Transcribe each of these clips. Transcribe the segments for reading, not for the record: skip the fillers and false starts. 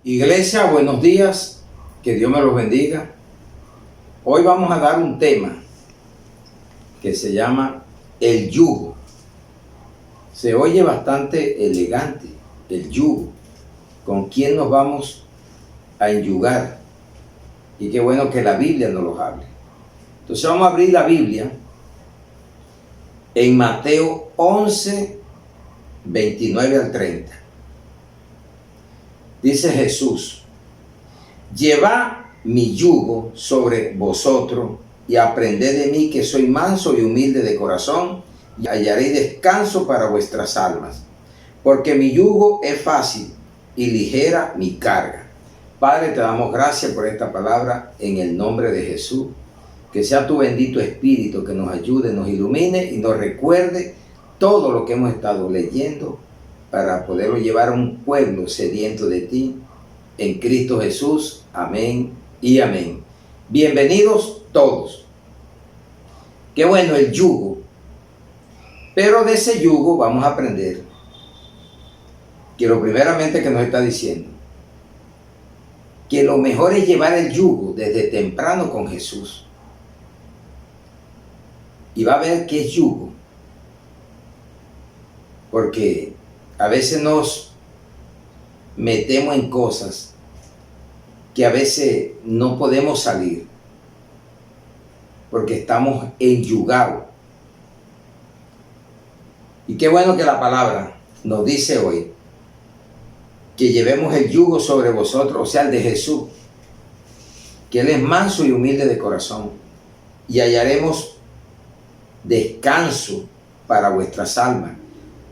Iglesia, buenos días, que Dios me los bendiga. Hoy vamos a dar un tema que se llama el yugo. Se oye bastante elegante, el yugo. ¿Con quién nos vamos a enyugar? Y qué bueno que la Biblia nos lo hable. Entonces vamos a abrir la Biblia en Mateo 11, 29 al 30. Dice Jesús: llevad mi yugo sobre vosotros y aprended de mí, que soy manso y humilde de corazón, y hallaréis descanso para vuestras almas, porque mi yugo es fácil y ligera mi carga. Padre, te damos gracias por esta palabra en el nombre de Jesús. Que sea tu bendito Espíritu que nos ayude, nos ilumine y nos recuerde todo lo que hemos estado leyendo, para poderlo llevar a un pueblo sediento de ti, en Cristo Jesús. Amén y amén. Bienvenidos todos. Qué bueno el yugo. Pero de ese yugo vamos a aprender que lo primeramente que nos está diciendo, que lo mejor es llevar el yugo desde temprano con Jesús. Y va a ver qué es yugo. Porque a veces nos metemos en cosas que a veces no podemos salir porque estamos enyugados. Y qué bueno que la palabra nos dice hoy que llevemos el yugo sobre vosotros, o sea, el de Jesús, que Él es manso y humilde de corazón, y hallaremos descanso para vuestras almas.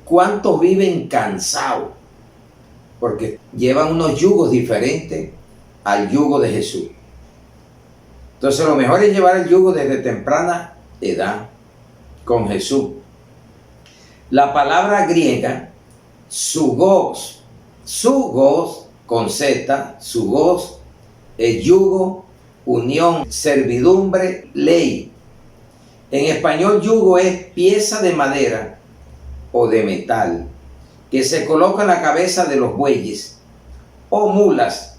¿Cuántos viven cansados? Porque llevan unos yugos diferentes al yugo de Jesús. Entonces lo mejor es llevar el yugo desde temprana edad con Jesús. La palabra griega, sugos con Z, sugos, es yugo, unión, servidumbre, ley. En español, yugo es pieza de madera o de metal que se coloca en la cabeza de los bueyes o mulas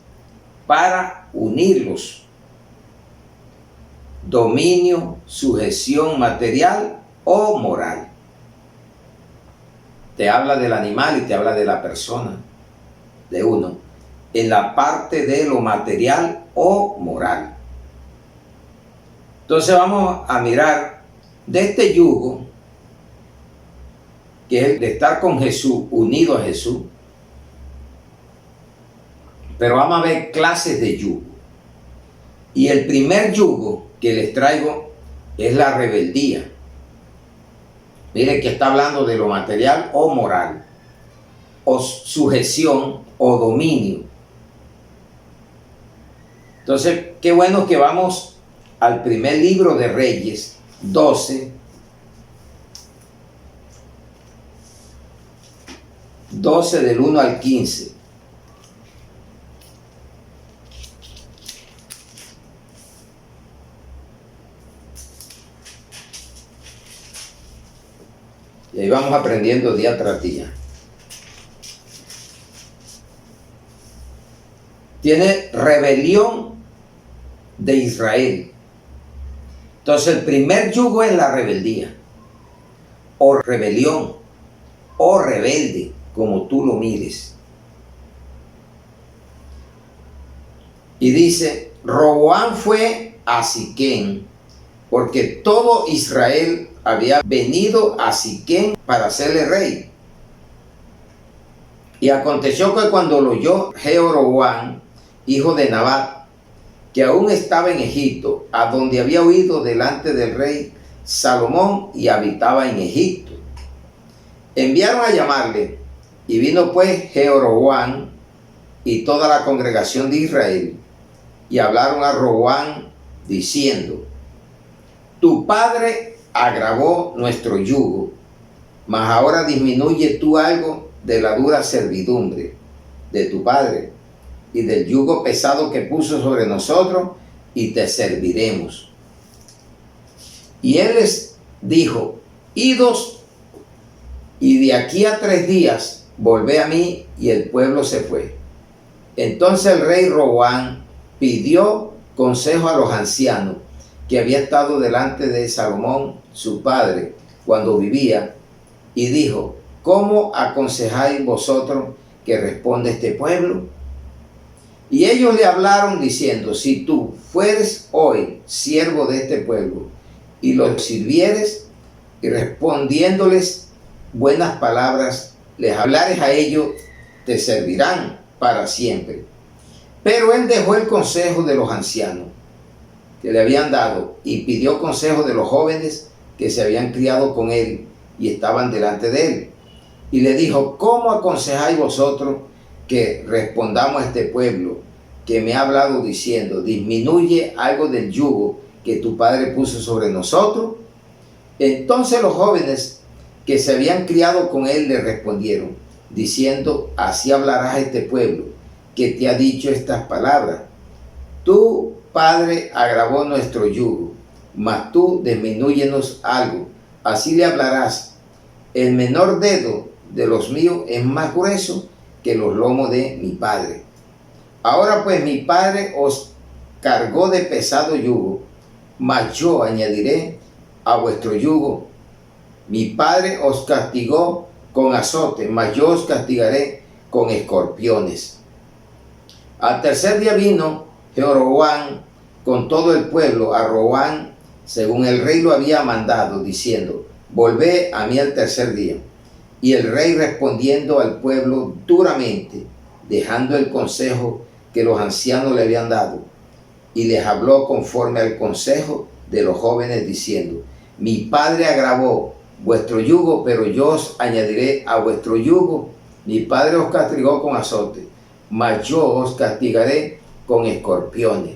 para unirlos. Dominio, sujeción material o moral. Te habla del animal y te habla de la persona, de uno, en la parte de lo material o moral. Entonces vamos a mirar de este yugo, que es el de estar con Jesús, unido a Jesús. Pero vamos a ver clases de yugo. Y el primer yugo que les traigo es la rebeldía. Miren que está hablando de lo material o moral, o sujeción o dominio. Entonces, qué bueno que vamos al primer libro de Reyes 12, 12 del 1 al 15. Y ahí vamos aprendiendo día tras día. Tiene rebelión de Israel. Entonces el primer yugo es la rebeldía, o rebelión, o rebelde, como tú lo mires. Y dice: Roboam fue a Siquem, porque todo Israel había venido a Siquem para hacerle rey. Y aconteció que cuando lo oyó Jeroboam, hijo de Nabat, que aún estaba en Egipto, a donde había huido delante del rey Salomón y habitaba en Egipto, enviaron a llamarle, y vino pues Jeroboam y toda la congregación de Israel, y hablaron a Roboam diciendo: tu padre agravó nuestro yugo, mas ahora disminuye tú algo de la dura servidumbre de tu padre y del yugo pesado que puso sobre nosotros, y te serviremos. Y él les dijo: idos, y de aquí a 3 días volvé a mí. Y el pueblo se fue. Entonces el rey Roboam pidió consejo a los ancianos que había estado delante de Salomón, su padre, cuando vivía, y dijo: ¿cómo aconsejáis vosotros que responde este pueblo? Y ellos le hablaron diciendo: si tú fueres hoy siervo de este pueblo y los sirvieres, y respondiéndoles buenas palabras, les hablares a ellos, te servirán para siempre. Pero él dejó el consejo de los ancianos que le habían dado y pidió consejo de los jóvenes que se habían criado con él y estaban delante de él. Y le dijo: ¿cómo aconsejáis vosotros que respondamos a este pueblo que me ha hablado diciendo: disminuye algo del yugo que tu padre puso sobre nosotros? Entonces los jóvenes que se habían criado con él le respondieron, diciendo: así hablarás a este pueblo que te ha dicho estas palabras: tu padre agravó nuestro yugo, mas tú disminúyenos algo. Así le hablarás: el menor dedo de los míos es más grueso que los lomos de mi padre. Ahora pues mi padre os cargó de pesado yugo, mas yo añadiré a vuestro yugo. Mi padre os castigó con azote, mas yo os castigaré con escorpiones. Al tercer día vino Jeroboam con todo el pueblo a Roboam, según el rey lo había mandado, diciendo: volvé a mí al tercer día. Y el rey, respondiendo al pueblo duramente, dejando el consejo que los ancianos le habían dado, y les habló conforme al consejo de los jóvenes, diciendo: mi padre agravó vuestro yugo, pero yo os añadiré a vuestro yugo. Mi padre os castigó con azote, mas yo os castigaré con escorpiones.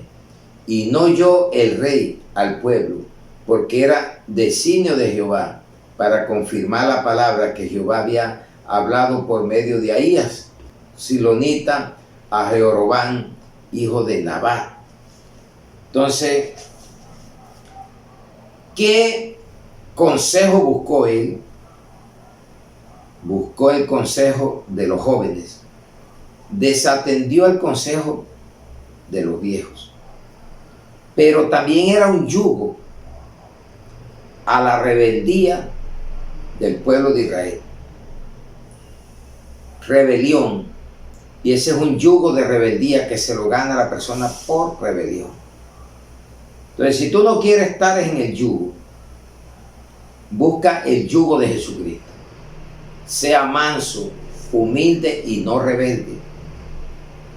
Y no yo el rey al pueblo, porque era designio de Jehová, para confirmar la palabra que Jehová había hablado por medio de Ahías, silonita, a Jeroboam, hijo de Nabat. Entonces, ¿qué consejo buscó él? Buscó el consejo de los jóvenes. Desatendió el consejo de los viejos. Pero también era un yugo a la rebeldía del pueblo de Israel. Rebelión. Y ese es un yugo de rebeldía que se lo gana la persona por rebelión. Entonces, si tú no quieres estar en el yugo, busca el yugo de Jesucristo. Sea manso, humilde y no rebelde.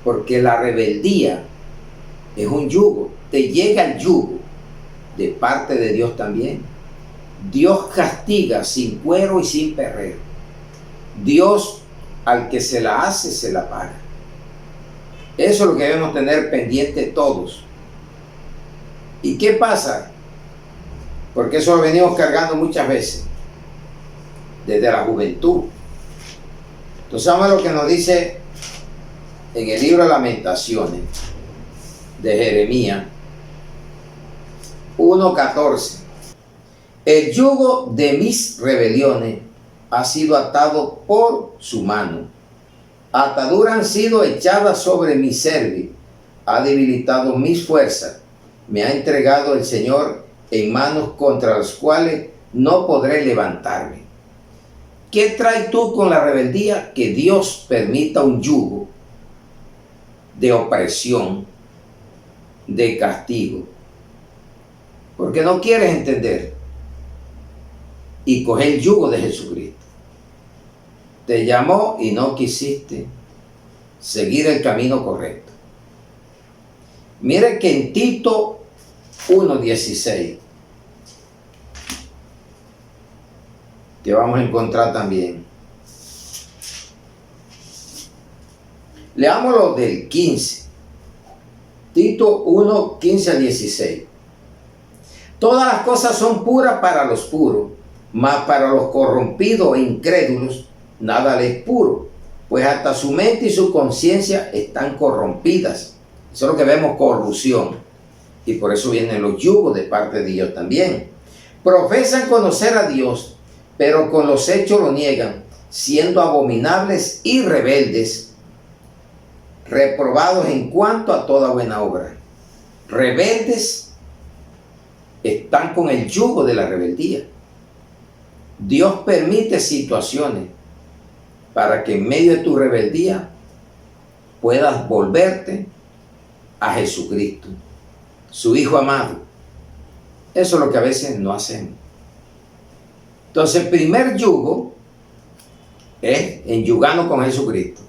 Porque la rebeldía es un yugo. Te llega el yugo de parte de Dios también. Dios castiga sin cuero y sin perrero. Dios, al que se la hace, se la paga. Eso es lo que debemos tener pendiente todos. ¿Y qué pasa? Porque eso lo venimos cargando muchas veces, desde la juventud. Entonces, vamos a lo que nos dice en el libro de Lamentaciones de Jeremías 1:14. El yugo de mis rebeliones ha sido atado por su mano. Ataduras han sido echadas sobre mi cerviz. Ha debilitado mis fuerzas. Me ha entregado el Señor en manos contra las cuales no podré levantarme. ¿Qué traes tú con la rebeldía? Que Dios permita un yugo de opresión, de castigo, porque no quieres entender y coger el yugo de Jesucristo. Te llamó y no quisiste seguir el camino correcto. Mire que en Tito 1:16, que vamos a encontrar también. Leámoslo del 15. Tito 1:15-16. Todas las cosas son puras para los puros, mas para los corrompidos e incrédulos nada les es puro, pues hasta su mente y su conciencia están corrompidas. Eso es lo que vemos, corrupción. Y por eso vienen los yugos de parte de Dios también. Profesan conocer a Dios, pero con los hechos lo niegan, siendo abominables y rebeldes. reprobados en cuanto a toda buena obra. Rebeldes están con el yugo de la rebeldía. Dios permite situaciones para que en medio de tu rebeldía puedas volverte a Jesucristo, su Hijo amado. Eso es lo que a veces no hacemos. Entonces, el primer yugo es enyugarnos con Jesucristo.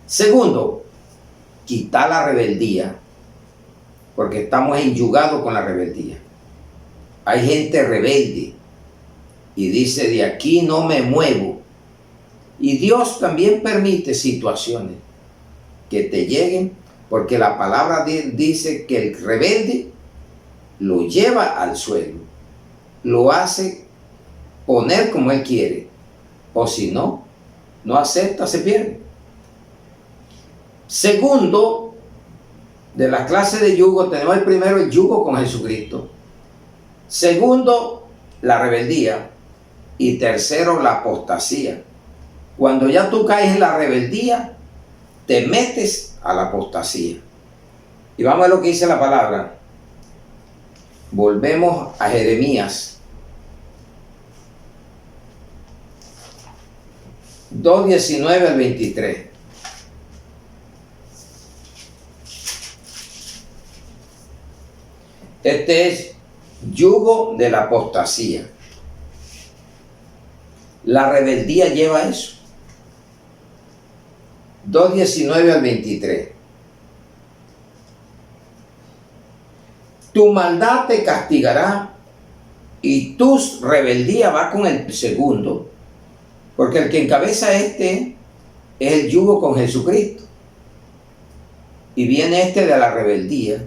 Segundo, quitar la rebeldía, porque estamos enyugados con la rebeldía. Hay gente rebelde y dice, de aquí no me muevo. Y Dios también permite situaciones que te lleguen, porque la palabra dice que el rebelde lo lleva al suelo, lo hace poner como él quiere, o si no, no acepta, se pierde. Segundo, de la clase de yugo, tenemos el primero, el yugo con Jesucristo. Segundo, la rebeldía. Y tercero, la apostasía. Cuando ya tú caes en la rebeldía, te metes a la apostasía. Y vamos a ver lo que dice la palabra. Volvemos a Jeremías 2:19 al 23. Este es yugo de la apostasía. La rebeldía lleva a eso. 2:19 al 23. Tu maldad te castigará y tu rebeldía va con el segundo, porque el que encabeza este es el yugo con Jesucristo. Y viene este de la rebeldía.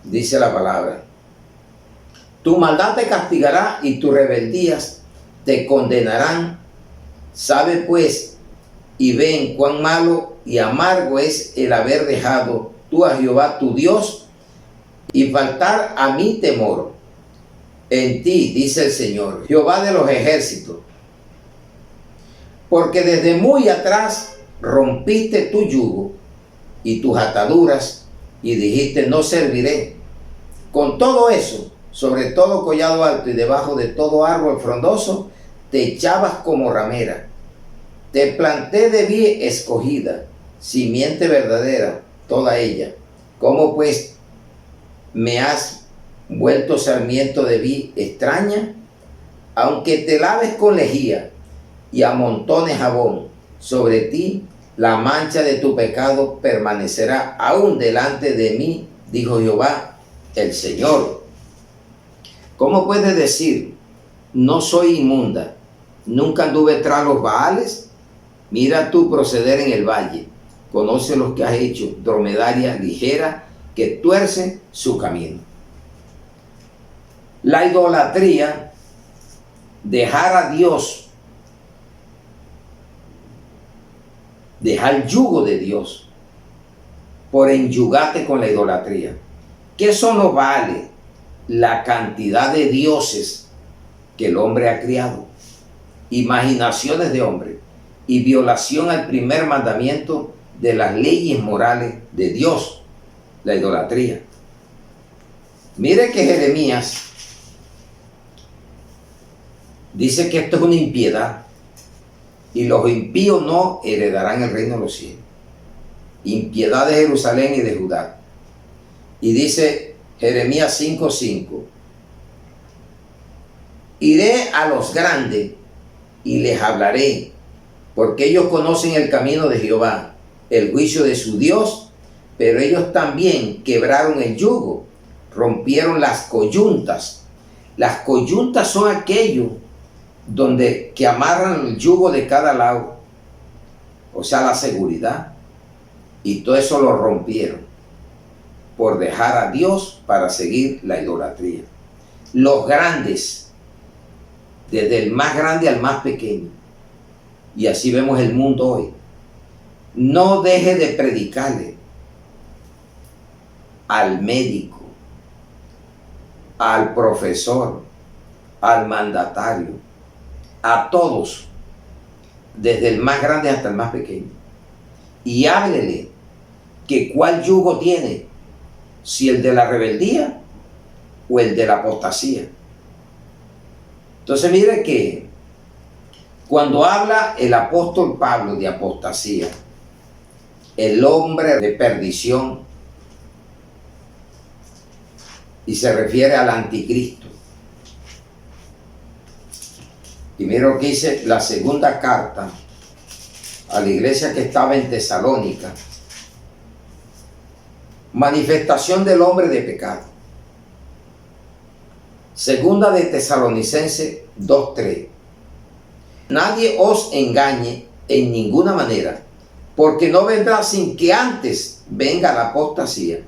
Dice la palabra. Tu maldad te castigará y tus rebeldías te condenarán. Sabe pues y ven cuán malo y amargo es el haber dejado tú a Jehová tu Dios y faltar a mi temor. En ti, dice el Señor, Jehová de los ejércitos, porque desde muy atrás rompiste tu yugo y tus ataduras y dijiste, no serviré. Con todo eso, sobre todo collado alto y debajo de todo árbol frondoso, te echabas como ramera. Te planté de vid escogida, simiente verdadera, toda ella. ¿Cómo pues me has vuelto sarmiento de vid extraña? Aunque te laves con lejía y amontones jabón, sobre ti la mancha de tu pecado permanecerá aún delante de mí, dijo Jehová el Señor. ¿Cómo puedes decir, no soy inmunda, nunca anduve tras los Baales? Mira tu proceder en el valle, conoce lo que has hecho, dromedaria ligera que tuerce su camino. La idolatría, dejar a Dios, dejar el yugo de Dios por enyugarte con la idolatría. ¿Qué son los Baales? La cantidad de dioses que el hombre ha criado, imaginaciones de hombre y violación al primer mandamiento de las leyes morales de Dios, la idolatría. Mire que Jeremías dice que esto es una impiedad y los impíos no heredarán el reino de los cielos. Impiedad de Jerusalén y de Judá. Y dice Jeremías 5:5, iré a los grandes y les hablaré, porque ellos conocen el camino de Jehová, el juicio de su Dios, pero ellos también quebraron el yugo, rompieron las coyuntas. Las coyuntas son aquellos que amarran el yugo de cada lado, o sea, la seguridad, y todo eso lo rompieron por dejar a Dios para seguir la idolatría. Los grandes, desde el más grande al más pequeño, y así vemos el mundo hoy. No deje de predicarle al médico, al profesor, al mandatario, a todos, desde el más grande hasta el más pequeño, y háblele que cuál yugo tiene, si el de la rebeldía o el de la apostasía. Entonces mire que cuando habla el apóstol Pablo de apostasía, el hombre de perdición, y se refiere al anticristo. Y mira lo que dice la segunda carta a la iglesia que estaba en Tesalónica. Manifestación del hombre de pecado. Segunda de Tesalonicenses 2:3. Nadie os engañe en ninguna manera, porque no vendrá sin que antes venga la apostasía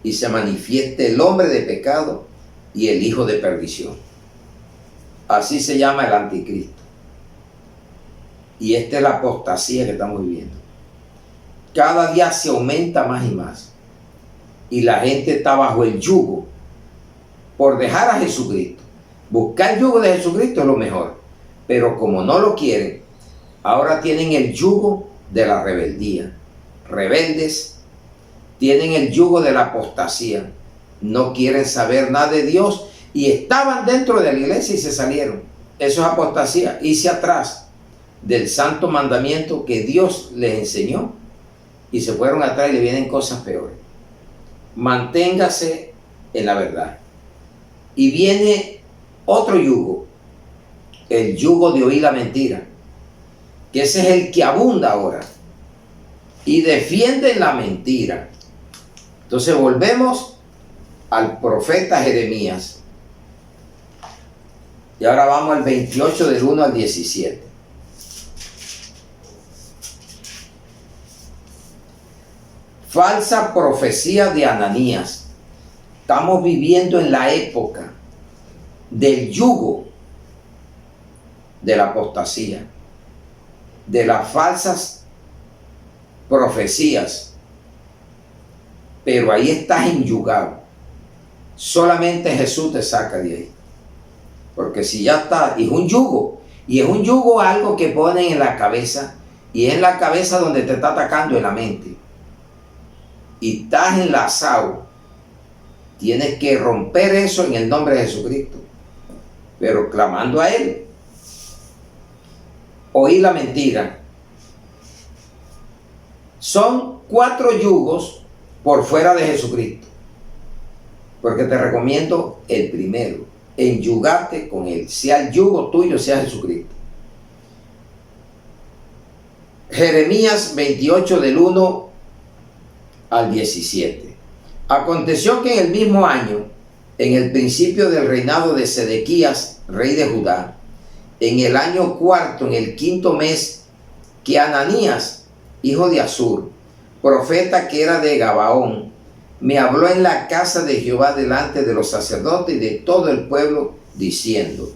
y se manifieste el hombre de pecado y el hijo de perdición. Así se llama el anticristo. Y esta es la apostasía que estamos viviendo. Cada día se aumenta más y más. Y la gente está bajo el yugo por dejar a Jesucristo. Buscar el yugo de Jesucristo es lo mejor. Pero como no lo quieren, ahora tienen el yugo de la rebeldía. Rebeldes tienen el yugo de la apostasía. No quieren saber nada de Dios y estaban dentro de la iglesia y se salieron. Eso es apostasía. Irse atrás del santo mandamiento que Dios les enseñó y se fueron atrás y le vienen cosas peores. Manténgase en la verdad. Y viene otro yugo, el yugo de oír la mentira, que ese es el que abunda ahora y defienden la mentira. Entonces volvemos al profeta Jeremías y ahora vamos al 28 del 1 al 17. Falsa profecía de Ananías. Estamos viviendo en la época del yugo de la apostasía, de las falsas profecías, pero ahí estás enyugado. Solamente Jesús te saca de ahí, porque si ya está, y es un yugo algo que ponen en la cabeza, y es en la cabeza donde te está atacando en la mente, y estás enlazado. Tienes que romper eso en el nombre de Jesucristo, pero clamando a Él. Oír la mentira. Son 4 yugos por fuera de Jesucristo, porque te recomiendo el primero, enyugarte con Él, sea el yugo tuyo, sea Jesucristo. Jeremías 28 del 1 al 17. Aconteció que en el mismo año, en el principio del reinado de Sedequías, rey de Judá, en el año 4, en el 5º mes, que Ananías, hijo de Azur, profeta que era de Gabaón, me habló en la casa de Jehová delante de los sacerdotes y de todo el pueblo, diciendo: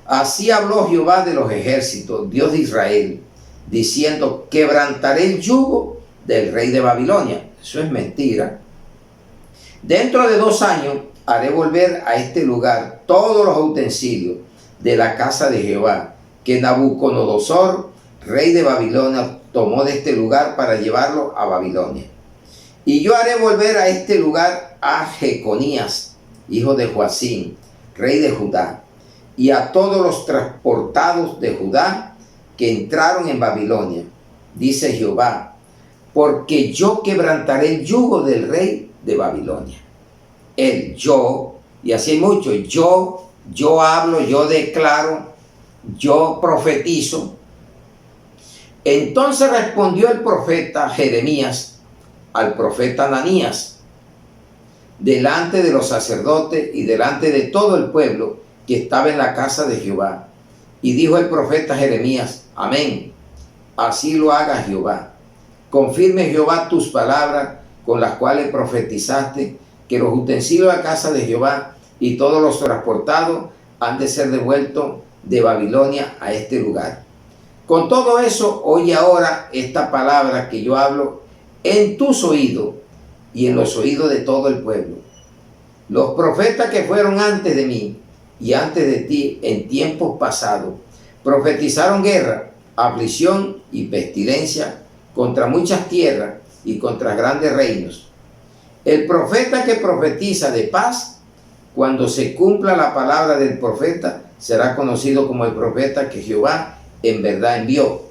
así habló Jehová de los ejércitos, Dios de Israel, diciendo: quebrantaré el yugo del rey de Babilonia. Eso es mentira. Dentro de 2 años haré volver a este lugar todos los utensilios de la casa de Jehová, que Nabucodonosor, rey de Babilonia, tomó de este lugar para llevarlo a Babilonia. Y yo haré volver a este lugar a Jeconías, hijo de Joacim, rey de Judá, y a todos los transportados de Judá que entraron en Babilonia, dice Jehová, porque yo quebrantaré el yugo del rey de Babilonia. Él, yo, y así hay mucho, yo hablo, yo declaro, yo profetizo. Entonces respondió el profeta Jeremías al profeta Ananías, delante de los sacerdotes y delante de todo el pueblo que estaba en la casa de Jehová. Y dijo el profeta Jeremías: amén, así lo haga Jehová. Confirme Jehová tus palabras con las cuales profetizaste, que los utensilios de la casa de Jehová y todos los transportados han de ser devueltos de Babilonia a este lugar. Con todo eso, oye ahora esta palabra que yo hablo en tus oídos y en los oídos de todo el pueblo. Los profetas que fueron antes de mí y antes de ti en tiempos pasados profetizaron guerra, aflicción y pestilencia contra muchas tierras y contra grandes reinos. El profeta que profetiza de paz, cuando se cumpla la palabra del profeta, será conocido como el profeta que Jehová en verdad envió.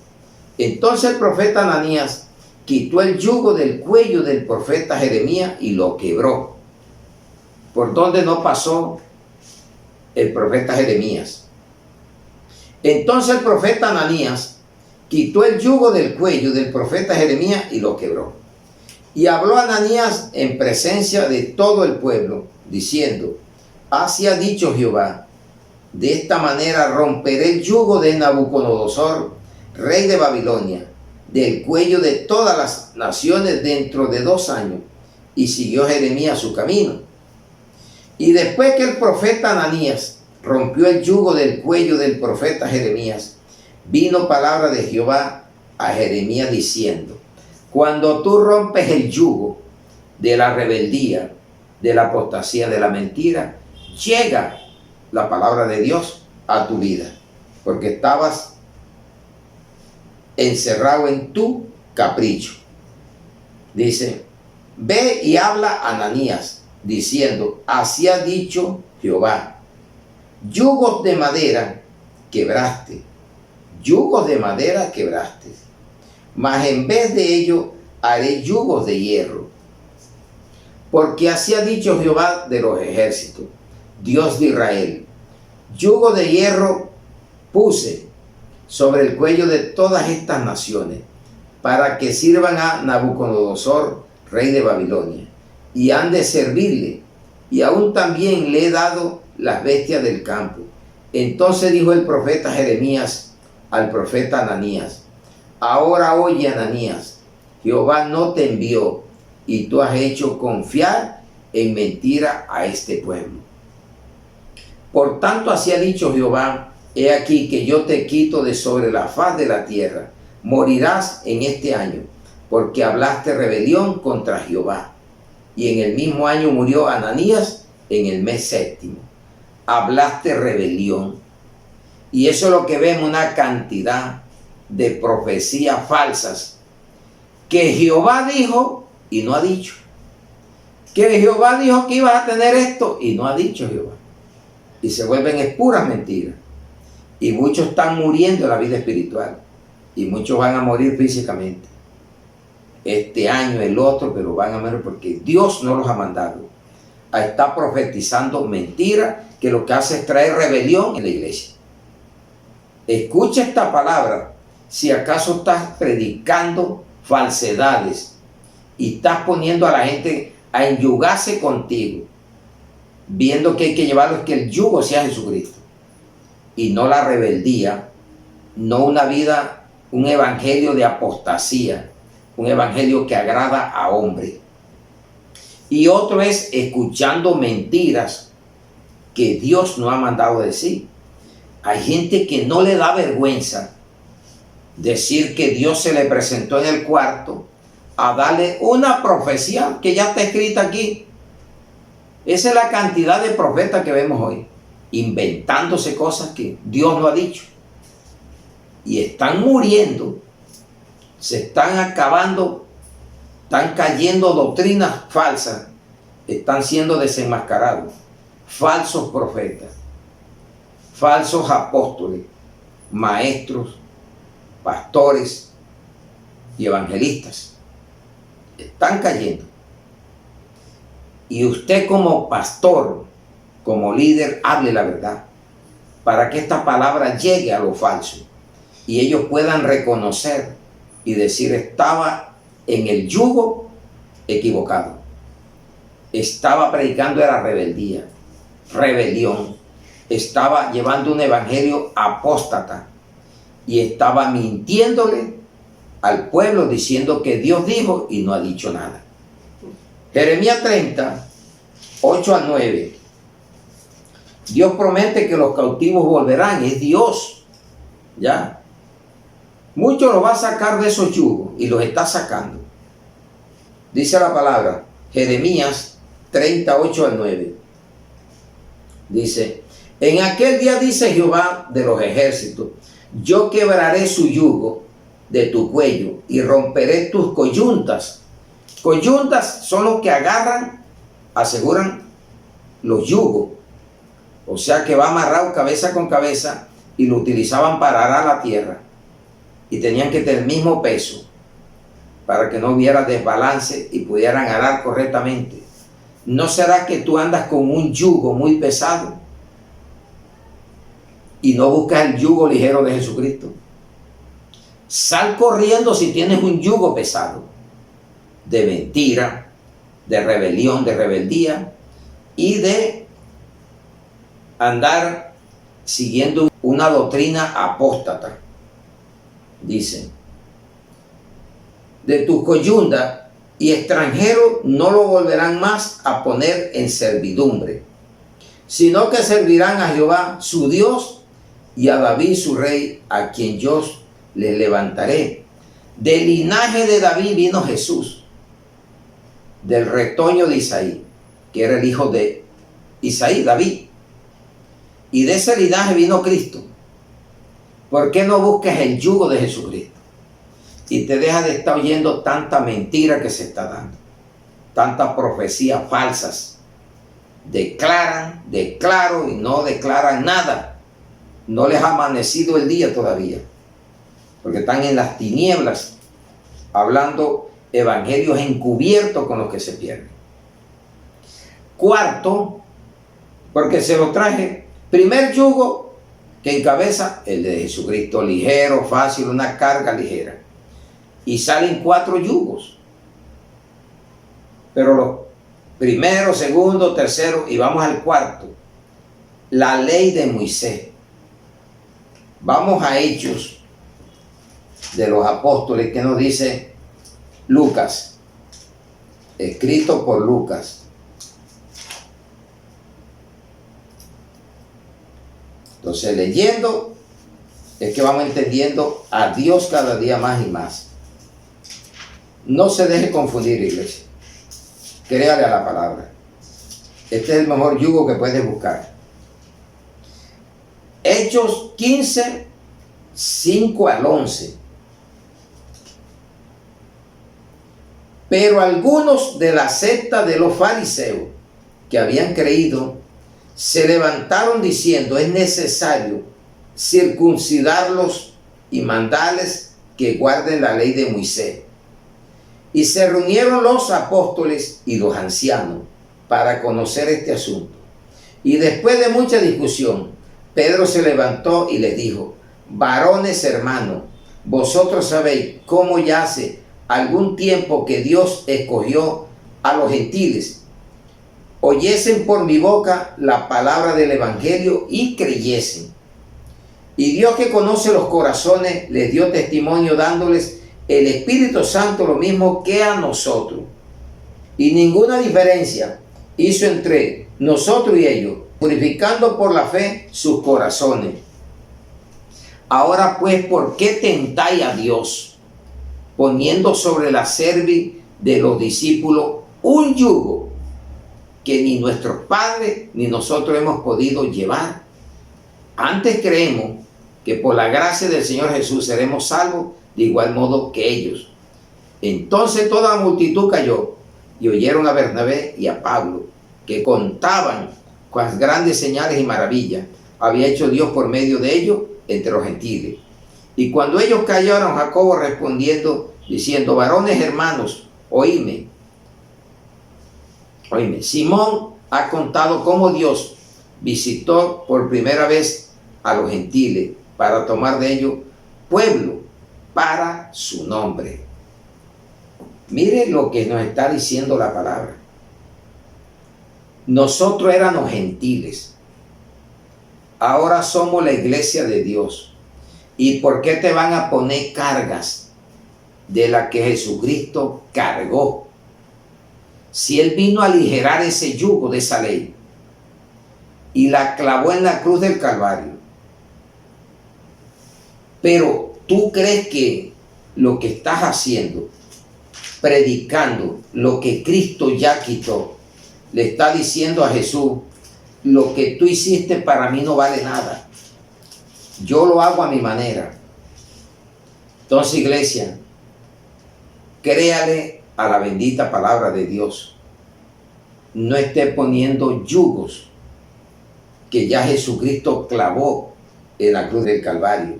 Entonces el profeta Ananías quitó el yugo del cuello del profeta Jeremías y lo quebró. ¿Por dónde no pasó el profeta Jeremías? Entonces el profeta Ananías quitó el yugo del cuello del profeta Jeremías y lo quebró. Y habló Ananías en presencia de todo el pueblo, diciendo: así ha dicho Jehová, de esta manera romperé el yugo de Nabucodonosor, rey de Babilonia, del cuello de todas las naciones dentro de 2 años. Y siguió Jeremías su camino. Y después que el profeta Ananías rompió el yugo del cuello del profeta Jeremías, vino palabra de Jehová a Jeremías diciendo: cuando tú rompes el yugo de la rebeldía, de la apostasía, de la mentira, llega la palabra de Dios a tu vida, porque estabas encerrado en tu capricho. Dice: ve y habla a Ananías, diciendo: así ha dicho Jehová, yugos de madera quebraste, yugos de madera quebraste, mas en vez de ello haré yugos de hierro. Porque así ha dicho Jehová de los ejércitos, Dios de Israel: yugo de hierro puse sobre el cuello de todas estas naciones, para que sirvan a Nabucodonosor, rey de Babilonia, y han de servirle, y aún también le he dado las bestias del campo. Entonces dijo el profeta Jeremías al profeta Ananías: ahora oye, Ananías, Jehová no te envió, y tú has hecho confiar en mentira a este pueblo. Por tanto, así ha dicho Jehová: he aquí que yo te quito de sobre la faz de la tierra, morirás en este año, porque hablaste rebelión contra Jehová. Y en el mismo año murió Ananías, en el mes 7. Hablaste rebelión. Y eso es lo que vemos, una cantidad de profecías falsas que Jehová dijo y no ha dicho. Que Jehová dijo que ibas a tener esto y no ha dicho Jehová. Y se vuelven puras mentiras. Y muchos están muriendo en la vida espiritual. Y muchos van a morir físicamente. Este año, el otro, pero van a morir porque Dios no los ha mandado a estar profetizando mentiras, que lo que hace es traer rebelión en la iglesia. Escucha esta palabra. Si acaso estás predicando falsedades y estás poniendo a la gente a enyugarse contigo, viendo que hay que llevarlos, que el yugo sea Jesucristo y no la rebeldía, no una vida, un evangelio de apostasía, un evangelio que agrada a hombre. Y otro es escuchando mentiras que Dios no ha mandado decir. Hay gente que no le da vergüenza decir que Dios se le presentó en el cuarto a darle una profecía que ya está escrita aquí. Esa es la cantidad de profetas que vemos hoy, inventándose cosas que Dios no ha dicho. Y están muriendo, se están acabando, están cayendo doctrinas falsas, están siendo desenmascarados. Falsos profetas, falsos apóstoles, maestros, pastores y evangelistas están cayendo. Y usted como pastor, como líder, hable la verdad para que esta palabra llegue a lo falso y ellos puedan reconocer y decir: estaba en el yugo equivocado, estaba predicando la rebeldía, rebelión, estaba llevando un evangelio apóstata y estaba mintiéndole al pueblo, diciendo que Dios dijo y no ha dicho nada. Jeremías 30, 8 al 9. Dios promete que los cautivos volverán, es Dios. Ya. Muchos los va a sacar de esos yugos y los está sacando. Dice la palabra, Jeremías 38 al 9. Dice: en aquel día dice Jehová de los ejércitos: yo quebraré su yugo de tu cuello y romperé tus coyuntas. Coyuntas son los que agarran, aseguran los yugos. O sea que va amarrado cabeza con cabeza y lo utilizaban para arar la tierra. Y tenían que tener el mismo peso para que no hubiera desbalance y pudieran arar correctamente. ¿No será que tú andas con un yugo muy pesado y no buscas el yugo ligero de Jesucristo? Sal corriendo si tienes un yugo pesado de mentira, de rebelión, de rebeldía y de andar siguiendo una doctrina apóstata. Dicen, de tus coyundas y extranjeros no lo volverán más a poner en servidumbre, sino que servirán a Jehová su Dios y a David su rey, a quien yo le levantaré. Del linaje de David vino Jesús, del retoño de Isaí, que era el hijo de Isaí, David. Y de ese linaje vino Cristo. ¿Por qué no buscas el yugo de Jesucristo? Y te dejas de estar oyendo tanta mentira que se está dando. Tantas profecías falsas. Declaran y no declaran nada. No les ha amanecido el día todavía. Porque están en las tinieblas, hablando evangelios encubiertos con los que se pierden. Cuarto, porque se lo traje, primer yugo que encabeza el de Jesucristo, ligero, fácil, una carga ligera. Y salen 4 yugos. Pero los primero, segundo, tercero y vamos al cuarto. La ley de Moisés. Vamos a Hechos de los Apóstoles, que nos dice Lucas, escrito por Lucas. Entonces, leyendo, es que vamos entendiendo a Dios cada día más y más. No se deje confundir, iglesia. Créale a la palabra. Este es el mejor yugo que puedes buscar. Hechos 15, 5 al 11. Pero algunos de la secta de los fariseos que habían creído se levantaron diciendo: es necesario circuncidarlos y mandarles que guarden la ley de Moisés. Y se reunieron los apóstoles y los ancianos para conocer este asunto. Y después de mucha discusión, Pedro se levantó y les dijo: varones hermanos, vosotros sabéis cómo ya hace algún tiempo que Dios escogió a los gentiles, oyesen por mi boca la palabra del evangelio y creyesen. Y Dios, que conoce los corazones, les dio testimonio dándoles el Espíritu Santo lo mismo que a nosotros. Y ninguna diferencia hizo entre nosotros y ellos, purificando por la fe sus corazones. Ahora pues, ¿por qué tentáis a Dios, poniendo sobre la cerviz de los discípulos un yugo que ni nuestros padres ni nosotros hemos podido llevar? Antes creemos que por la gracia del Señor Jesús seremos salvos de igual modo que ellos. Entonces toda la multitud cayó y oyeron a Bernabé y a Pablo, que contaban cuán grandes señales y maravillas había hecho Dios por medio de ellos entre los gentiles. Y cuando ellos callaron, Jacobo respondiendo, diciendo: varones hermanos, oídme. Simón ha contado cómo Dios visitó por primera vez a los gentiles para tomar de ellos pueblo para su nombre. Mire lo que nos está diciendo la palabra. Nosotros éramos gentiles, ahora somos la iglesia de Dios. ¿Y por qué te van a poner cargas de las que Jesucristo cargó? Si Él vino a aligerar ese yugo de esa ley y la clavó en la cruz del Calvario. Pero ¿tú crees que lo que estás haciendo, predicando lo que Cristo ya quitó, le está diciendo a Jesús: lo que tú hiciste para mí no vale nada, yo lo hago a mi manera? Entonces, iglesia, créale a la bendita palabra de Dios. No esté poniendo yugos que ya Jesucristo clavó en la cruz del Calvario.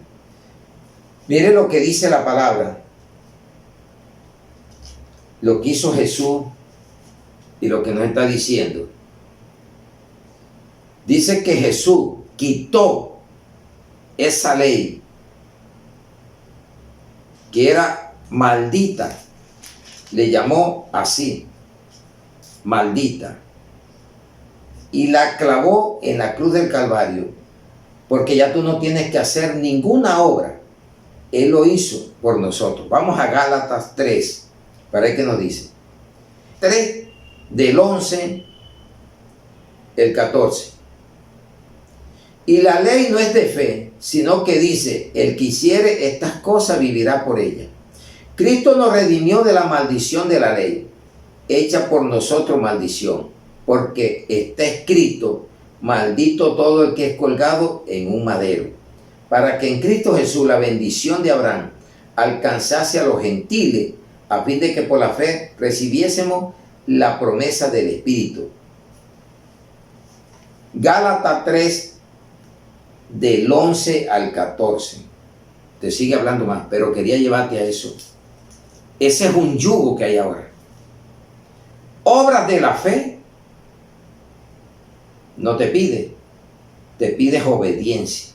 Mire lo que dice la palabra, lo que hizo Jesús y lo que nos está diciendo. Dice que Jesús quitó esa ley que era maldita, le llamó así, maldita, y la clavó en la cruz del Calvario, porque ya tú no tienes que hacer ninguna obra. Él lo hizo por nosotros. Vamos a Gálatas 3, para ver qué nos dice. 3 del 11, el 14. Y la ley no es de fe, sino que dice, el que hiciere estas cosas vivirá por ellas. Cristo nos redimió de la maldición de la ley, hecha por nosotros maldición, porque está escrito, maldito todo el que es colgado en un madero, para que en Cristo Jesús la bendición de Abraham alcanzase a los gentiles, a fin de que por la fe recibiésemos la promesa del Espíritu. Gálatas 3, del 11 al 14. Te sigue hablando más, pero quería llevarte a eso. Ese es un yugo que hay ahora. Obras de la fe no te pide, te pides obediencia.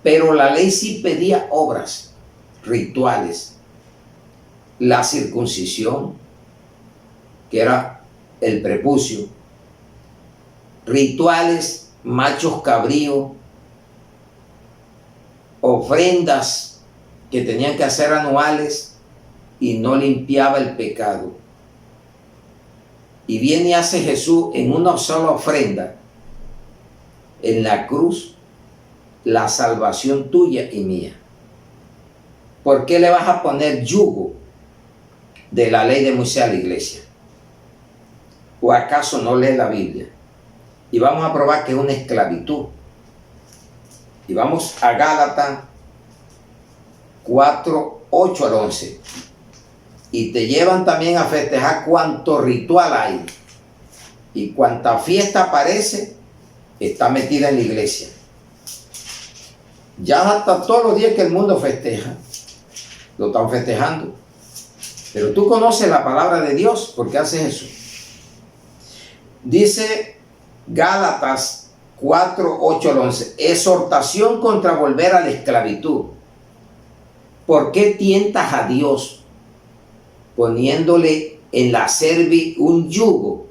Pero la ley sí pedía obras, rituales. La circuncisión, que era el prepucio, rituales, machos cabríos, ofrendas que tenían que hacer anuales y no limpiaba el pecado. Y viene y hace Jesús en una sola ofrenda, en la cruz, la salvación tuya y mía. ¿Por qué le vas a poner yugo de la ley de Moisés a la iglesia? ¿O acaso no lees la Biblia? Y vamos a probar que es una esclavitud. Y vamos a Gálatas 4, 8 al 11. Y te llevan también a festejar cuánto ritual hay. Y cuánta fiesta aparece, está metida en la iglesia. Ya hasta todos los días que el mundo festeja, lo están festejando. Pero tú conoces la palabra de Dios, ¿por qué haces eso? Dice Gálatas 4, 8 al 11. Exhortación contra volver a la esclavitud. ¿Por qué tientas a Dios poniéndole en la cerviz un yugo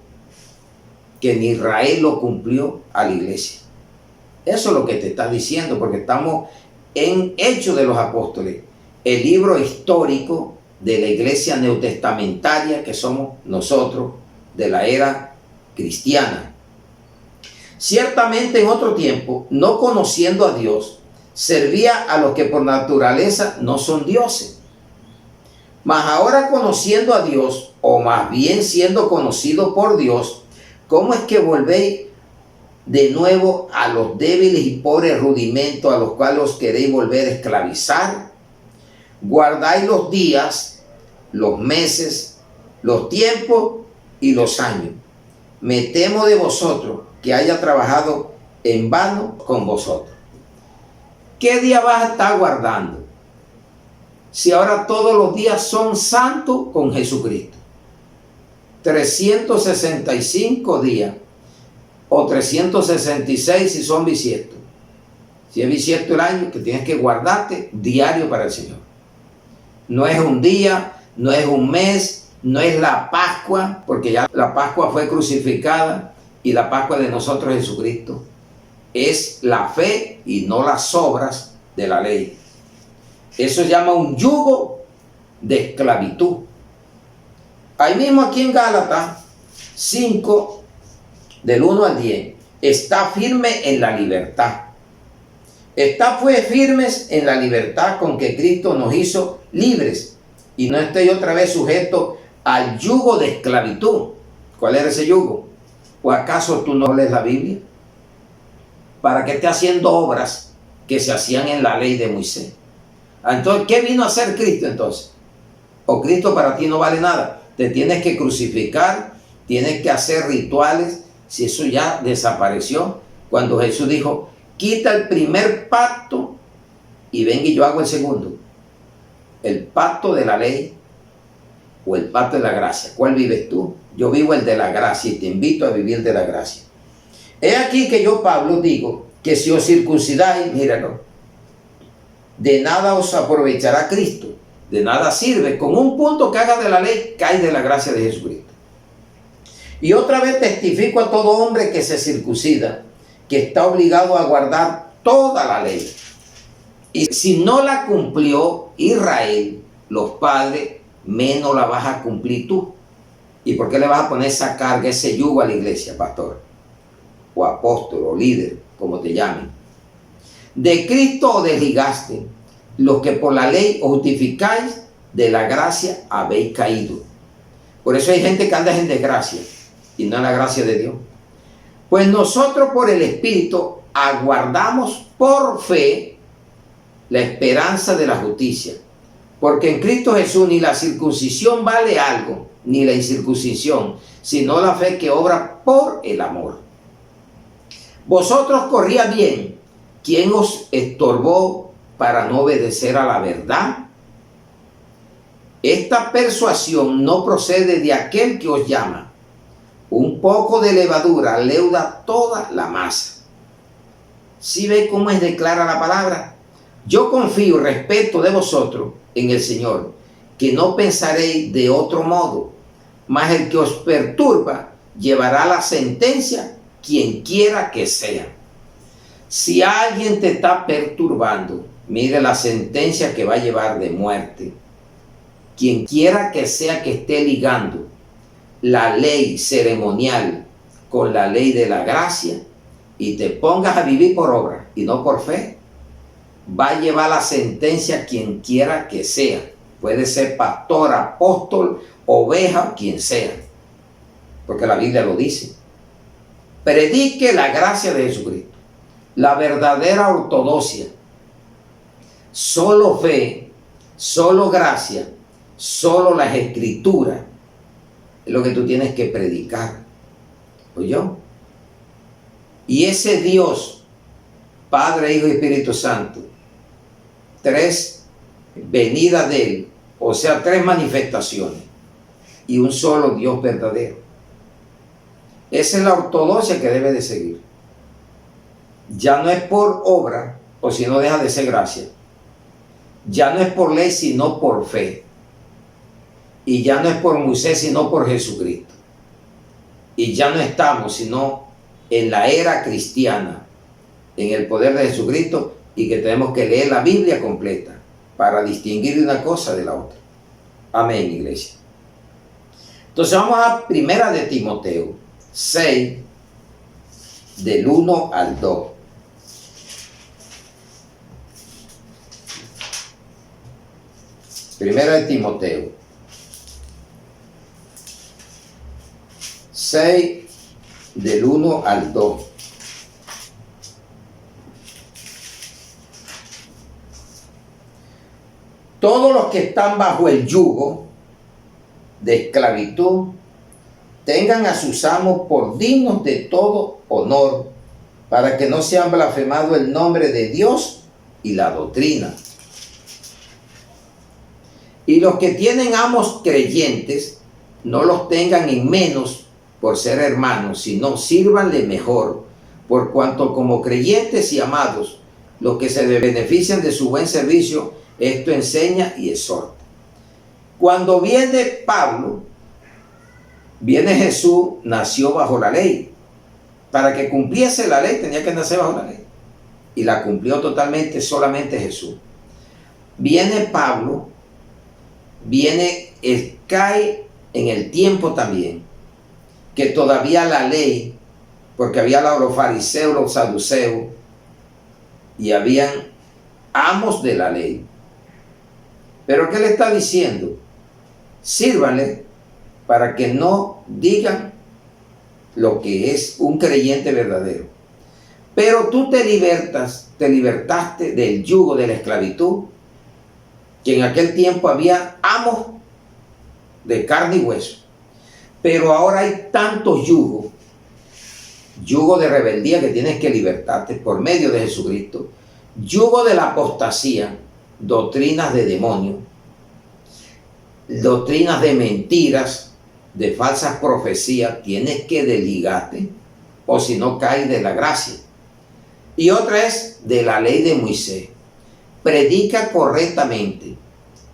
que en Israel lo cumplió a la iglesia? Eso es lo que te está diciendo, porque estamos en Hechos de los Apóstoles, el libro histórico de la iglesia neotestamentaria que somos nosotros de la era cristiana. Ciertamente en otro tiempo, no conociendo a Dios, servía a los que por naturaleza no son dioses. Mas ahora conociendo a Dios, o más bien siendo conocido por Dios, ¿cómo es que volvéis de nuevo a los débiles y pobres rudimentos a los cuales os queréis volver a esclavizar? Guardáis los días, los meses, los tiempos y los años. Me temo de vosotros que haya trabajado en vano con vosotros. ¿Qué día vas a estar guardando? Si ahora todos los días son santos con Jesucristo. 365 días o 366 si son bisiestos. Si es bisiesto el año, que tienes que guardarte diario para el Señor. No es un día, no es un mes, no es la Pascua, porque ya la Pascua fue crucificada y la Pascua de nosotros es Jesucristo. Es la fe y no las obras de la ley. Eso se llama un yugo de esclavitud. Ahí mismo aquí en Gálatas 5, del 1 al 10, está firme en la libertad. Está pues firmes en la libertad con que Cristo nos hizo libres. Y no esté otra vez sujeto al yugo de esclavitud. ¿Cuál era ese yugo? ¿O acaso tú no lees la Biblia? ¿Para qué estés haciendo obras que se hacían en la ley de Moisés? Entonces, ¿qué vino a hacer Cristo entonces? ¿O Cristo para ti no vale nada? Te tienes que crucificar, tienes que hacer rituales, si eso ya desapareció. Cuando Jesús dijo, quita el primer pacto y venga y yo hago el segundo. El pacto de la ley o el pacto de la gracia. ¿Cuál vives tú? Yo vivo el de la gracia y te invito a vivir de la gracia. He aquí que yo, Pablo, digo que si os circuncidáis, míralo, de nada os aprovechará Cristo, de nada sirve. Con un punto que haga de la ley, cae de la gracia de Jesucristo. Y otra vez testifico a todo hombre que se circuncida, que está obligado a guardar toda la ley. Y si no la cumplió Israel, los padres, menos la vas a cumplir tú. ¿Y por qué le vas a poner esa carga, ese yugo a la iglesia, pastor? O apóstol, o líder, como te llamen. De Cristo os desligaste, los que por la ley os justificáis, de la gracia habéis caído. Por eso hay gente que anda en desgracia, y no en la gracia de Dios. Pues nosotros por el Espíritu aguardamos por fe la esperanza de la justicia. Porque en Cristo Jesús ni la circuncisión vale algo, ni la incircuncisión, sino la fe que obra por el amor. Vosotros corría bien. ¿Quién os estorbó para no obedecer a la verdad? Esta persuasión no procede de aquel que os llama. Un poco de levadura leuda toda la masa. ¿Sí ve cómo es declara la palabra? Yo confío y respeto de vosotros en el Señor, que no pensaréis de otro modo, mas el que os perturba llevará la sentencia, quien quiera que sea. Si alguien te está perturbando, mire la sentencia que va a llevar de muerte. Quien quiera que sea que esté ligando la ley ceremonial con la ley de la gracia y te pongas a vivir por obra y no por fe, va a llevar la sentencia quien quiera que sea. Puede ser pastor, apóstol, oveja, quien sea. Porque la Biblia lo dice. Predique la gracia de Jesucristo. La verdadera ortodoxia. Solo fe, solo gracia, solo las escrituras. Es lo que tú tienes que predicar. ¿Oyó? Y ese Dios, Padre, Hijo y Espíritu Santo, tres venidas de Él, o sea, tres manifestaciones, y un solo Dios verdadero. Esa es la ortodoxia que debe de seguir. Ya no es por obra, o si no deja de ser gracia. Ya no es por ley, sino por fe. Y ya no es por Moisés, sino por Jesucristo. Y ya no estamos, sino en la era cristiana, en el poder de Jesucristo, y que tenemos que leer la Biblia completa para distinguir una cosa de la otra. Amén, iglesia. Entonces vamos a Primera de Timoteo 6, del 1 al 2. Primera de Timoteo 6, del 1 al 2. Todos los que están bajo el yugo de esclavitud tengan a sus amos por dignos de todo honor, para que no sean blasfemado el nombre de Dios y la doctrina. Y los que tienen amos creyentes, no los tengan en menos por ser hermanos, sino sírvanle mejor, por cuanto como creyentes y amados, los que se benefician de su buen servicio, esto enseña y exhorta. Cuando viene Pablo, viene Jesús, nació bajo la ley. Para que cumpliese la ley tenía que nacer bajo la ley. Y la cumplió totalmente solamente Jesús. Viene Pablo, cae en el tiempo también, que todavía la ley, porque había los fariseos, los saduceos, y habían amos de la ley. Pero ¿qué le está diciendo? Sírvanle para que no digan lo que es un creyente verdadero. Pero tú te libertaste del yugo de la esclavitud que en aquel tiempo había amos de carne y hueso. Pero ahora hay tantos yugos, yugo de rebeldía que tienes que libertarte por medio de Jesucristo, yugo de la apostasía, doctrinas de demonios, doctrinas de mentiras, de falsas profecías, tienes que desligarte o si no caes de la gracia. Y otra es de la ley de Moisés. Predica correctamente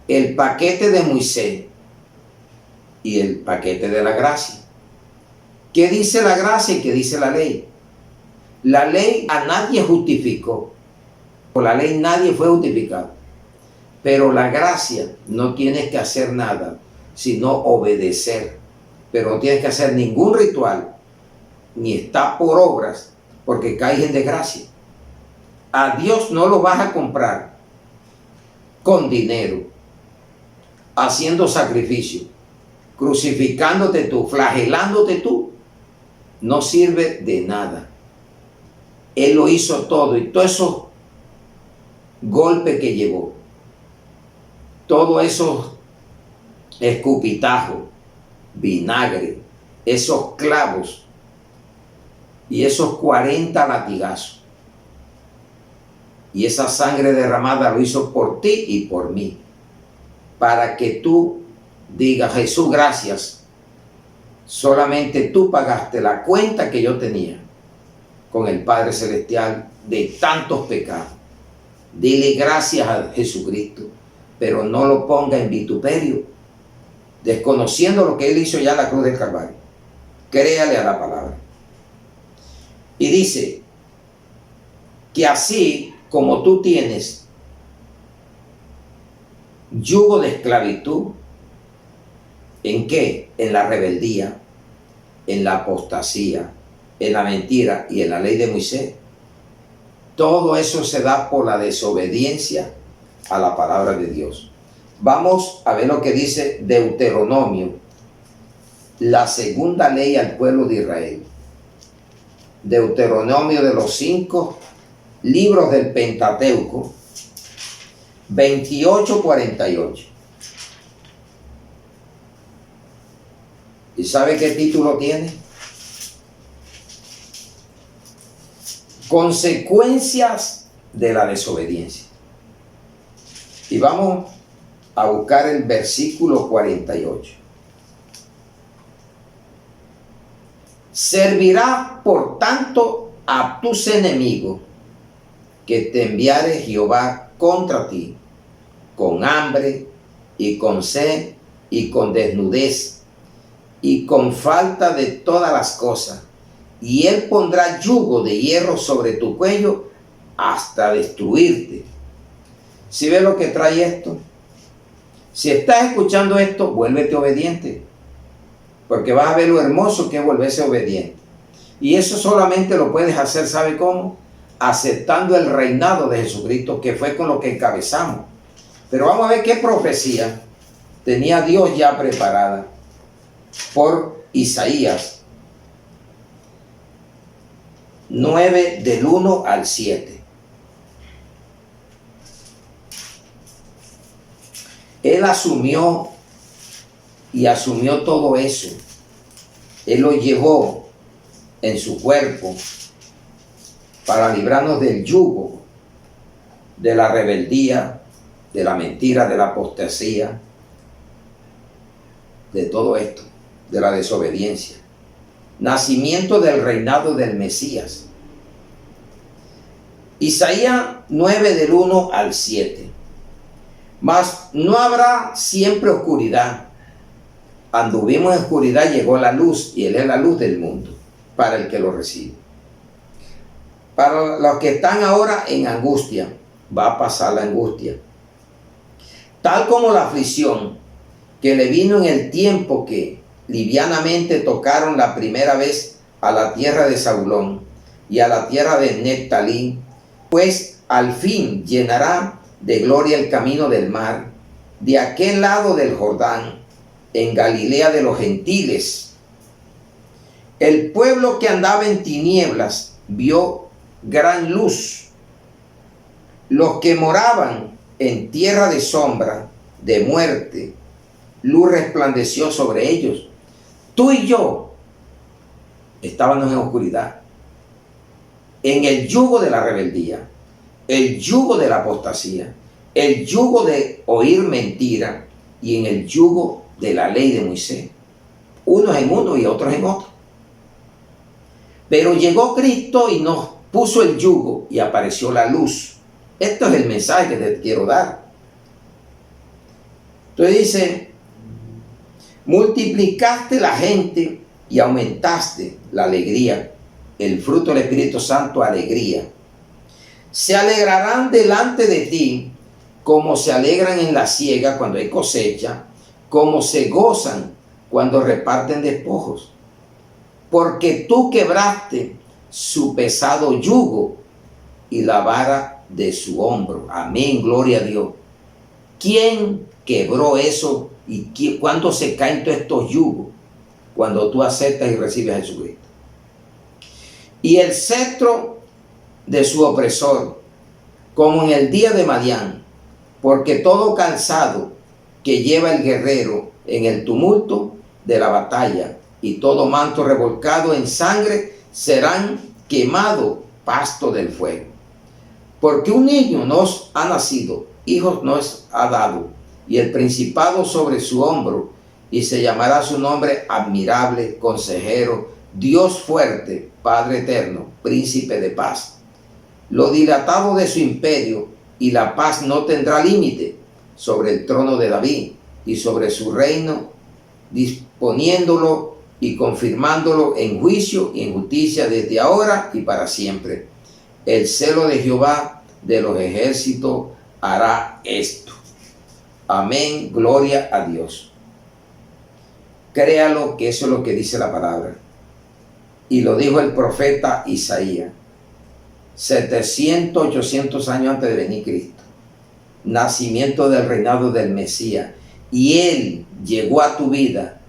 el paquete de Moisés y el paquete de la gracia. ¿Qué dice la gracia y qué dice la ley? La ley a nadie justificó. Por la ley nadie fue justificado. Pero la gracia no tienes que hacer nada, sino obedecer. Pero no tienes que hacer ningún ritual, ni está por obras, porque caes en desgracia. A Dios no lo vas a comprar con dinero, haciendo sacrificio, crucificándote tú, flagelándote tú. No sirve de nada. Él lo hizo todo y todos esos golpes que llevó, todos esos escupitajos, vinagre, esos clavos y esos 40 latigazos y esa sangre derramada lo hizo por ti y por mí, para que tú digas: Jesús, gracias, solamente tú pagaste la cuenta que yo tenía con el Padre Celestial de tantos pecados. Dile gracias a Jesucristo, pero no lo ponga en vituperio, desconociendo lo que Él hizo ya en la cruz del Calvario. Créale a la palabra. Y dice que así como tú tienes yugo de esclavitud, ¿en qué? En la rebeldía, en la apostasía, en la mentira y en la ley de Moisés. Todo eso se da por la desobediencia a la palabra de Dios. Vamos a ver lo que dice Deuteronomio, la segunda ley al pueblo de Israel. Deuteronomio de los 5 libros del Pentateuco, 28:48. ¿Y sabe qué título tiene? Consecuencias de la desobediencia. Y vamos a buscar el versículo 48. Servirá por tanto a tus enemigos que te enviare Jehová contra ti, con hambre y con sed y con desnudez y con falta de todas las cosas. Y él pondrá yugo de hierro sobre tu cuello hasta destruirte. ¿Sí ves lo que trae esto? Si estás escuchando esto, vuélvete obediente, porque vas a ver lo hermoso que es volverse obediente. Y eso solamente lo puedes hacer, ¿sabe cómo? Aceptando el reinado de Jesucristo, que fue con lo que encabezamos. Pero vamos a ver qué profecía tenía Dios ya preparada por Isaías 9 del 1 al 7. Él asumió todo eso. Él lo llevó en su cuerpo para librarnos del yugo, de la rebeldía, de la mentira, de la apostasía, de todo esto, de la desobediencia. Nacimiento del reinado del Mesías. Isaías 9 del 1 al 7. Mas no habrá siempre oscuridad. Anduvimos en oscuridad, llegó la luz, y Él es la luz del mundo, para el que lo recibe. Para los que están ahora en angustia, va a pasar la angustia. Tal como la aflicción que le vino en el tiempo que livianamente tocaron la primera vez a la tierra de Zabulón y a la tierra de Neftalí, pues al fin llenará de gloria el camino del mar, de aquel lado del Jordán, en Galilea de los gentiles. El pueblo que andaba en tinieblas vio gran luz. Los que moraban en tierra de sombra, de muerte, luz resplandeció sobre ellos. Tú y yo estábamos en oscuridad, en el yugo de la rebeldía, el yugo de la apostasía, el yugo de oír mentira y en el yugo de la ley de Moisés. Unos en uno y otros en otro. Pero llegó Cristo y nos puso el yugo y apareció la luz. Esto es el mensaje que te quiero dar. Entonces dice, multiplicaste la gente y aumentaste la alegría. El fruto del Espíritu Santo, alegría. Se alegrarán delante de ti como se alegran en la siega cuando hay cosecha, como se gozan cuando reparten despojos. Porque tú quebraste su pesado yugo y la vara de su hombro. Amén, gloria a Dios. ¿Quién quebró eso y cuándo se caen todos estos yugos? Cuando tú aceptas y recibes a Jesucristo. Y el cetro de su opresor, como en el día de Madián, porque todo calzado que lleva el guerrero en el tumulto de la batalla y todo manto revolcado en sangre serán quemados pasto del fuego. Porque un niño nos ha nacido, hijos nos ha dado, y el principado sobre su hombro, y se llamará su nombre admirable, consejero, Dios fuerte, Padre eterno, príncipe de paz. Lo dilatado de su imperio y la paz no tendrá límite sobre el trono de David y sobre su reino, disponiéndolo y confirmándolo en juicio y en justicia desde ahora y para siempre. El celo de Jehová de los ejércitos hará esto. Amén, gloria a Dios. Créalo que eso es lo que dice la palabra. Y lo dijo el profeta Isaías. 700, 800 años antes de venir Cristo. Nacimiento del reinado del Mesías. Y Él llegó a tu vida.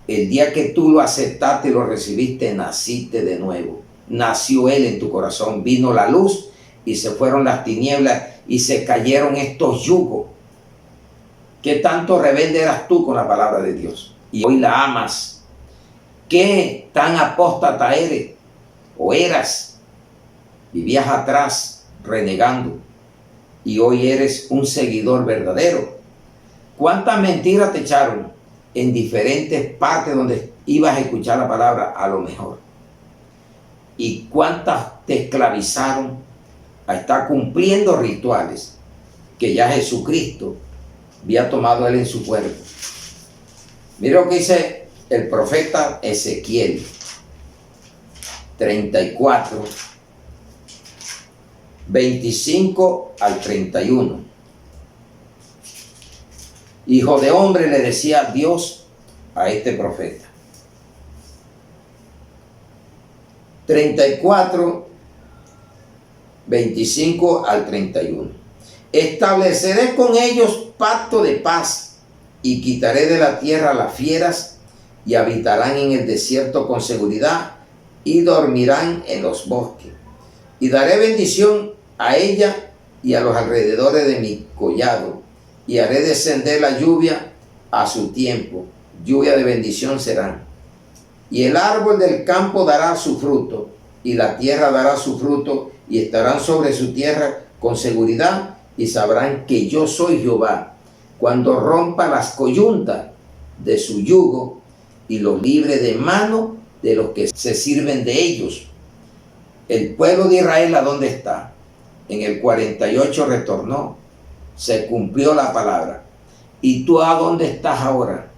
El día que tú lo aceptaste y lo recibiste, naciste de nuevo. Nació Él en tu corazón. Vino la luz y se fueron las tinieblas y se cayeron estos yugos. ¿Qué tanto rebelde eras tú con la palabra de Dios? Y hoy la amas. ¿Qué tan apóstata eres o eras? Vivías atrás renegando y hoy eres un seguidor verdadero. ¿Cuántas mentiras te echaron en diferentes partes donde ibas a escuchar la palabra a lo mejor? ¿Y cuántas te esclavizaron a estar cumpliendo rituales que ya Jesucristo había tomado él en su cuerpo? Mira lo que dice el profeta Ezequiel 34, 25 al 31. Hijo de hombre, le decía Dios a este profeta. 34, 25 al 31. Estableceré con ellos pacto de paz y quitaré de la tierra las fieras y habitarán en el desierto con seguridad y dormirán en los bosques. Y daré bendición a ella y a los alrededores de mi collado y haré descender la lluvia a su tiempo. Lluvia de bendición serán. Y el árbol del campo dará su fruto y la tierra dará su fruto y estarán sobre su tierra con seguridad y sabrán que yo soy Jehová cuando rompa las coyuntas de su yugo y los libre de mano de los que se sirven de ellos. El pueblo de Israel, ¿a dónde está? En el 48 retornó, se cumplió la palabra. ¿Y tú a dónde estás ahora?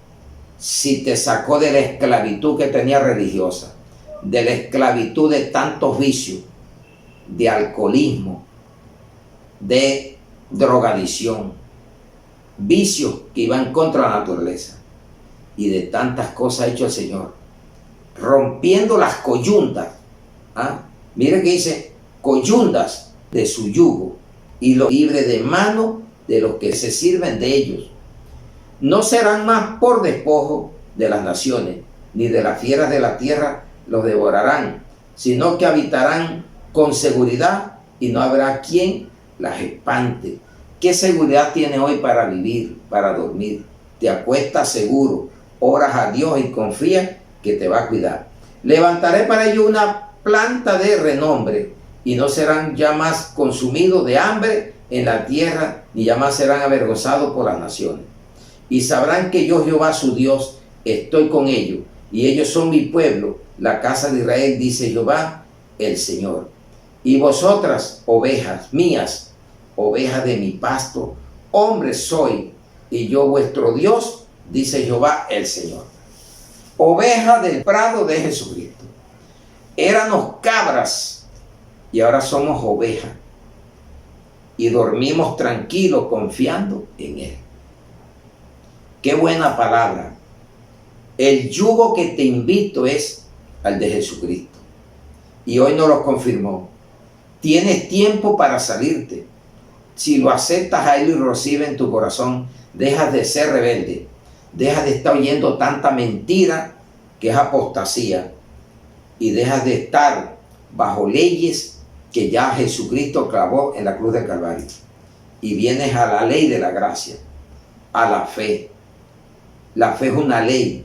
Si te sacó de la esclavitud que tenía religiosa, de la esclavitud de tantos vicios, de alcoholismo, de drogadicción, vicios que iban contra la naturaleza y de tantas cosas ha hecho el Señor, rompiendo las coyuntas. Mire que dice coyuntas de su yugo y lo libre de mano de los que se sirven de ellos. No serán más por despojo de las naciones, ni de las fieras de la tierra los devorarán, sino que habitarán con seguridad y no habrá quien las espante. ¿Qué seguridad tienes hoy para vivir, para dormir? Te acuestas seguro, oras a Dios y confías que te va a cuidar. Levantaré para ellos una planta de renombre y no serán ya más consumidos de hambre en la tierra, ni ya más serán avergonzados por las naciones. Y sabrán que yo, Jehová su Dios, estoy con ellos, y ellos son mi pueblo, la casa de Israel, dice Jehová el Señor. Y vosotras, ovejas mías, ovejas de mi pasto, hombres soy, y yo vuestro Dios, dice Jehová el Señor. Oveja del prado de Jesucristo. Éramos cabras y ahora somos ovejas. Y dormimos tranquilos confiando en Él. Qué buena palabra. El yugo que te invito es al de Jesucristo. Y hoy nos lo confirmó. Tienes tiempo para salirte. Si lo aceptas a Él y lo recibes en tu corazón, dejas de ser rebelde. Dejas de estar oyendo tanta mentira que es apostasía. Y dejas de estar bajo leyes que ya Jesucristo clavó en la cruz del Calvario. Y vienes a la ley de la gracia, a la fe. La fe es una ley,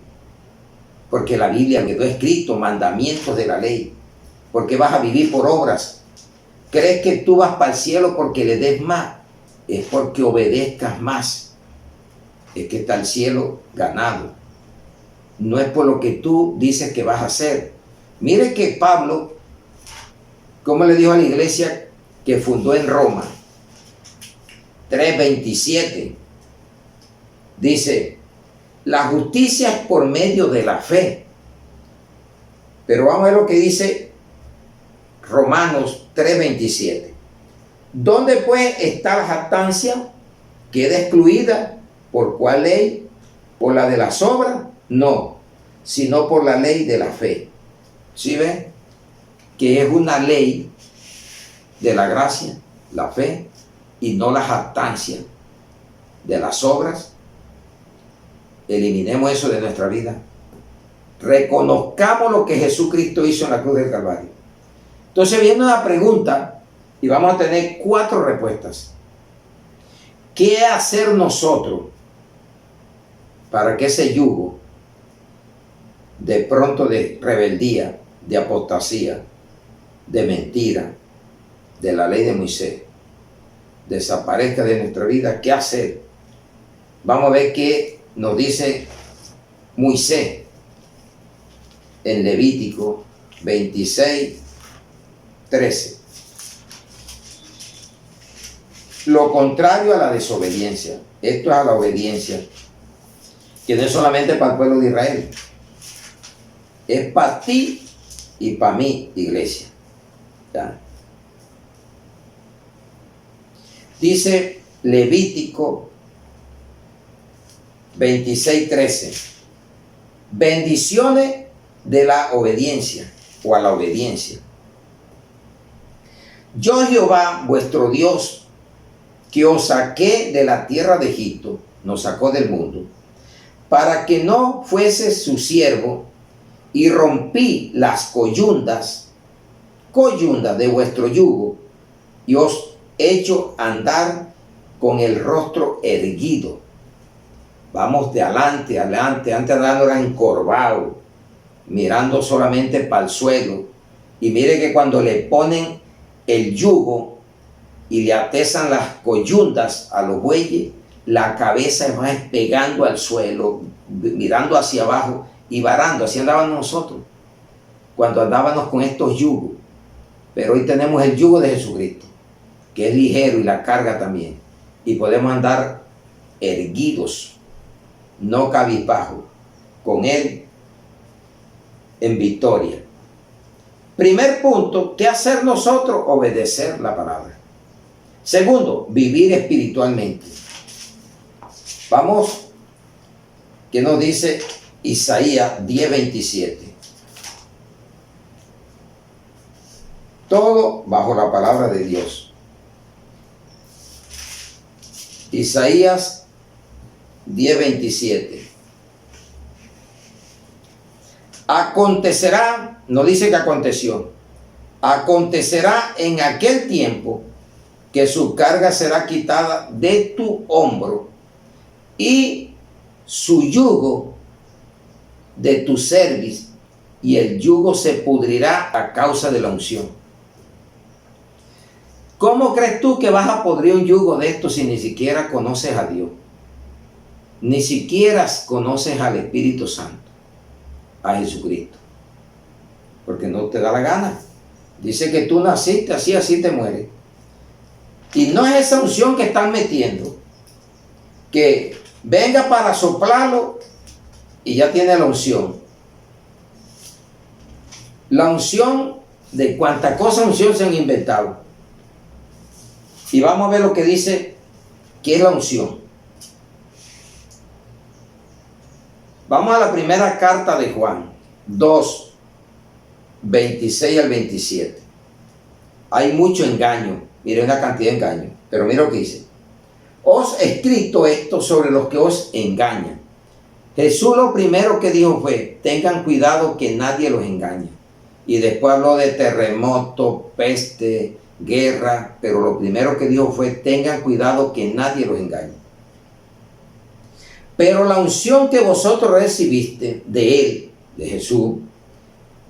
porque la Biblia quedó escrito, mandamientos de la ley. Porque vas a vivir por obras. ¿Crees que tú vas para el cielo porque le des más? Es porque obedezcas más. Es que está el cielo ganado. No es por lo que tú dices que vas a hacer. Mire que Pablo, como le dijo a la iglesia que fundó en Roma, 3:27, dice, la justicia es por medio de la fe. Pero vamos a ver lo que dice Romanos 3:27. ¿Dónde pues está la jactancia? ¿Queda excluida? ¿Por cuál ley? ¿Por la de las obras? No, sino por la ley de la fe. ¿Sí ven? Que es una ley de la gracia, la fe, y no la jactancia de las obras. Eliminemos eso de nuestra vida. Reconozcamos lo que Jesucristo hizo en la cruz del Calvario. Entonces viene una pregunta y vamos a tener 4 respuestas. ¿Qué hacer nosotros para que ese yugo de pronto de rebeldía, de apostasía, de mentira, de la ley de Moisés, desaparezca de nuestra vida? ¿Qué hacer? Vamos a ver qué nos dice Moisés en Levítico 26:13. Lo contrario a la desobediencia. Esto es a la obediencia, que no es solamente para el pueblo de Israel, es para ti y para mí, iglesia. ¿Ya? Dice Levítico 26:13. Bendiciones de la obediencia o a la obediencia. Yo, Jehová, vuestro Dios, que os saqué de la tierra de Egipto, nos sacó del mundo, para que no fuese su siervo, y rompí las coyundas de vuestro yugo, y os he hecho andar con el rostro erguido. Vamos de adelante, adelante. Antes andando era encorvado, mirando solamente para el suelo. Y mire que cuando le ponen el yugo y le atesan las coyundas a los bueyes, la cabeza va pegando al suelo, mirando hacia abajo y varando. Así andábamos nosotros cuando andábamos con estos yugos. Pero hoy tenemos el yugo de Jesucristo, que es ligero, y la carga también. Y podemos andar erguidos, no cabizbajos, con Él en victoria. Primer punto, ¿qué hacer nosotros? Obedecer la palabra. Segundo, vivir espiritualmente. Vamos, ¿qué nos dice Isaías 10:27? Todo bajo la palabra de Dios. Isaías 10:27. Acontecerá, no dice que aconteció, acontecerá en aquel tiempo que su carga será quitada de tu hombro y su yugo de tu cerviz, y el yugo se pudrirá a causa de la unción. ¿Cómo crees tú que vas a pudrir un yugo de esto si ni siquiera conoces a Dios? Ni siquiera conoces al Espíritu Santo, a Jesucristo. Porque no te da la gana. Dice que tú naciste así, así te mueres. Y no es esa unción que están metiendo, que venga para soplarlo y ya tiene la unción. La unción, de cuánta cosa unción se han inventado. Y vamos a ver lo que dice, ¿qué es la unción? Vamos a la primera carta de Juan, 2, 26 al 27. Hay mucho engaño, miren la cantidad de engaño, pero mira lo que dice. Os he escrito esto sobre los que os engañan. Jesús lo primero que dijo fue, tengan cuidado que nadie los engañe. Y después habló de terremoto, peste, guerra, pero lo primero que dijo fue, tengan cuidado que nadie los engañe. Pero la unción que vosotros recibiste de Él, de Jesús,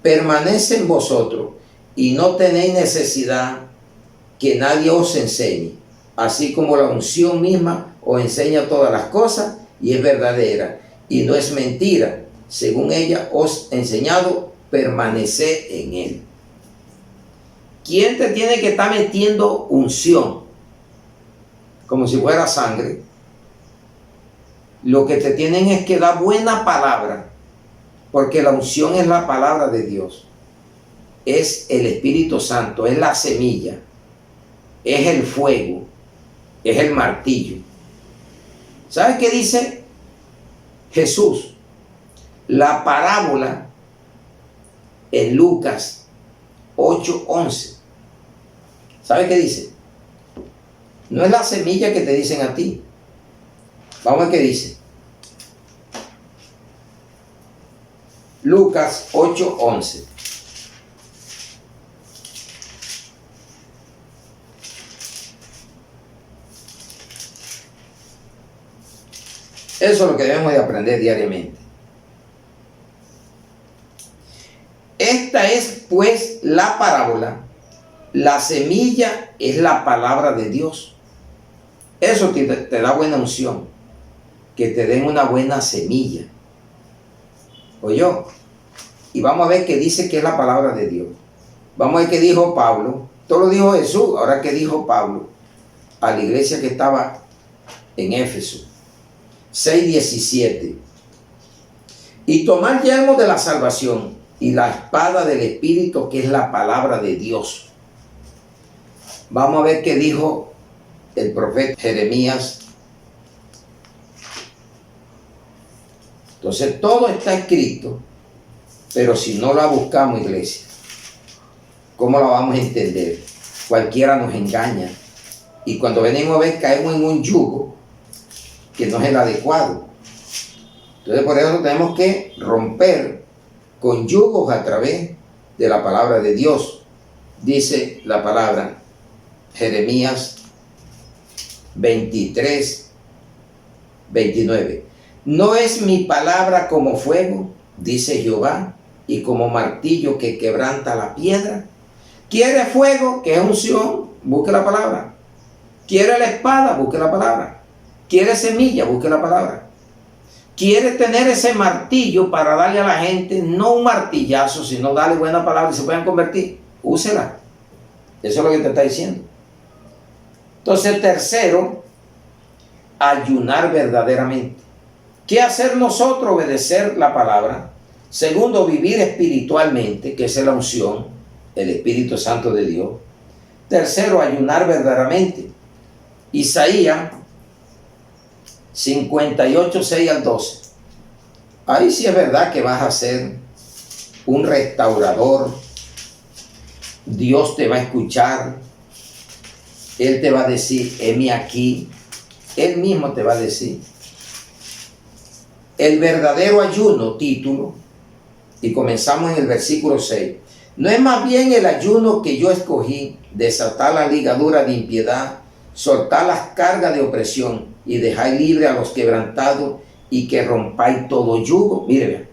permanece en vosotros y no tenéis necesidad que nadie os enseñe, así como la unción misma os enseña todas las cosas y es verdadera y no es mentira. Según ella os ha enseñado, permaneced en Él. ¿Quién te tiene que estar metiendo unción? Como si fuera sangre. Lo que te tienen es que dar buena palabra, porque la unción es la palabra de Dios. Es el Espíritu Santo, es la semilla, es el fuego, es el martillo. ¿Sabes qué dice Jesús? La parábola en Lucas 8:11. ¿Sabes qué dice? No es la semilla que te dicen a ti. Vamos a ver qué dice. Lucas 8:11. Eso es lo que debemos de aprender diariamente. Esta es pues la parábola. La semilla es la palabra de Dios. Eso te da buena unción. Que te den una buena semilla. Oye, y vamos a ver qué dice que es la palabra de Dios. Vamos a ver qué dijo Pablo. Todo lo dijo Jesús. Ahora qué dijo Pablo a la iglesia que estaba en Éfeso. 6:17. Y tomar yelmo de la salvación y la espada del Espíritu, que es la palabra de Dios. Vamos a ver qué dijo el profeta Jeremías. Entonces todo está escrito, pero si no la buscamos, iglesia, ¿cómo la vamos a entender? Cualquiera nos engaña. Y cuando venimos a ver, caemos en un yugo que no es el adecuado. Entonces por eso tenemos que romper con yugos a través de la palabra de Dios. Dice la palabra, Jeremías 23:29. ¿No es mi palabra como fuego, dice Jehová, y como martillo que quebranta la piedra? ¿Quiere fuego, que es unción? Busque la palabra. ¿Quiere la espada? Busque la palabra. ¿Quiere semilla? Busque la palabra. ¿Quiere tener ese martillo para darle a la gente, no un martillazo, sino darle buena palabra y se puedan convertir? Úsela. Eso es lo que te está diciendo. Entonces, tercero, ayunar verdaderamente. ¿Qué hacer nosotros? Obedecer la palabra. Segundo, vivir espiritualmente, que es la unción, el Espíritu Santo de Dios. Tercero, ayunar verdaderamente. Isaías 58:6-12. Ahí sí es verdad que vas a ser un restaurador. Dios te va a escuchar. Él te va a decir, heme aquí. Él mismo te va a decir. El verdadero ayuno, título, y comenzamos en el versículo 6. ¿No es más bien el ayuno que yo escogí, desatar la ligadura de impiedad, soltar las cargas de opresión y dejar libre a los quebrantados y que rompáis todo yugo? Mire, vean,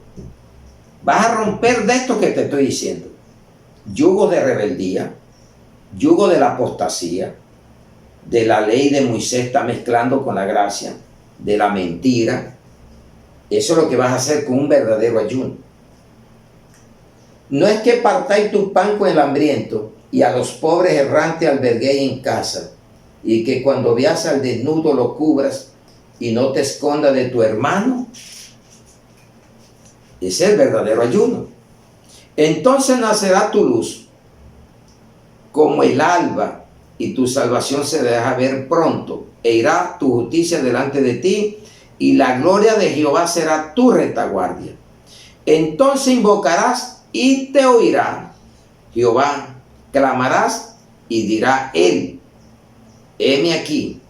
vas a romper de esto que te estoy diciendo. Yugo de rebeldía, yugo de la apostasía, de la ley de Moisés está mezclando con la gracia, de la mentira. Eso es lo que vas a hacer con un verdadero ayuno. No es que partáis tu pan con el hambriento y a los pobres errantes alberguéis en casa, y que cuando veas al desnudo lo cubras y no te escondas de tu hermano. Ese es el verdadero ayuno. Entonces nacerá tu luz como el alba, y tu salvación se deja ver pronto, e irá tu justicia delante de ti, y la gloria de Jehová será tu retaguardia. Entonces invocarás y te oirá Jehová, clamarás y dirá él: heme aquí.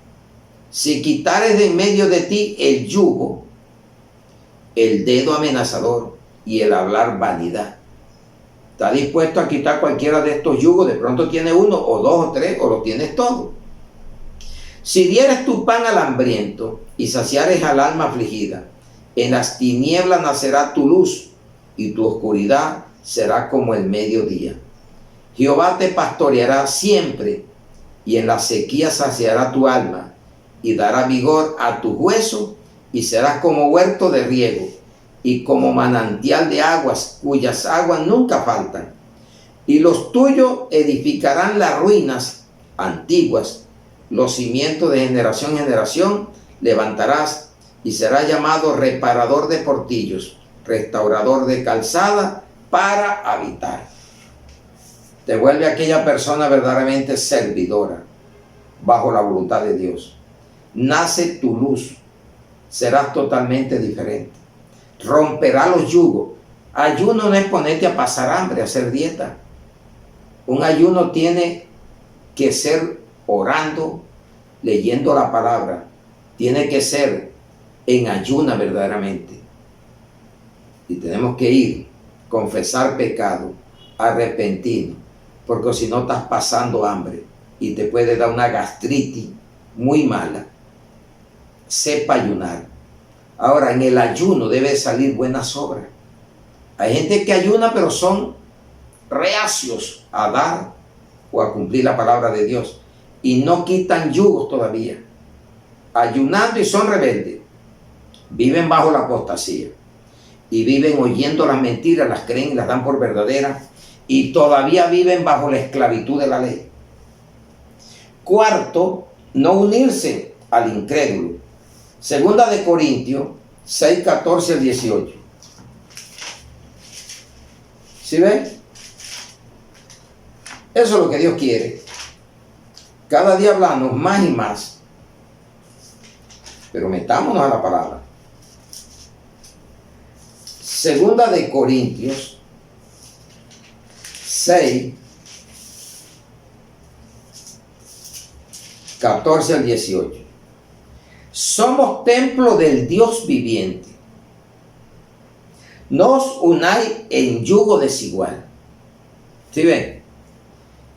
Si quitares de en medio de ti el yugo, el dedo amenazador y el hablar vanidad. ¿Está dispuesto a quitar cualquiera de estos yugos? De pronto tiene uno o dos o tres, o lo tienes todo. Si dieres tu pan al hambriento y saciares al alma afligida, en las tinieblas nacerá tu luz y tu oscuridad será como el mediodía. Jehová te pastoreará siempre, y en la sequía saciará tu alma y dará vigor a tus huesos, y serás como huerto de riego y como manantial de aguas, cuyas aguas nunca faltan. Y los tuyos edificarán las ruinas antiguas, los cimientos de generación en generación levantarás, y serás llamado reparador de portillos, restaurador de calzada para habitar. Te vuelve aquella persona verdaderamente servidora, bajo la voluntad de Dios. Nace tu luz, serás totalmente diferente. Romperá los yugos. Ayuno no es ponerte a pasar hambre, a hacer dieta. Un ayuno tiene que ser orando, leyendo la palabra. Tiene que ser en ayuna verdaderamente. Y tenemos que ir, confesar pecado, arrepentirnos, porque si no estás pasando hambre y te puede dar una gastritis muy mala. Sepa ayunar. Ahora, en el ayuno debe salir buenas obras. Hay gente que ayuna, pero son reacios a dar o a cumplir la palabra de Dios, y no quitan yugos todavía. Ayunando y son rebeldes. Viven bajo la apostasía y viven oyendo las mentiras, las creen y las dan por verdaderas, y todavía viven bajo la esclavitud de la ley. Cuarto, no unirse al incrédulo. Segunda de Corintios 6, 14 al 18. ¿Sí ven? Eso es lo que Dios quiere. Cada día hablamos más y más. Pero metámonos a la palabra. Segunda de Corintios 6, 14 al 18. Somos templo del Dios viviente. No os unáis en yugo desigual. ¿Sí ven?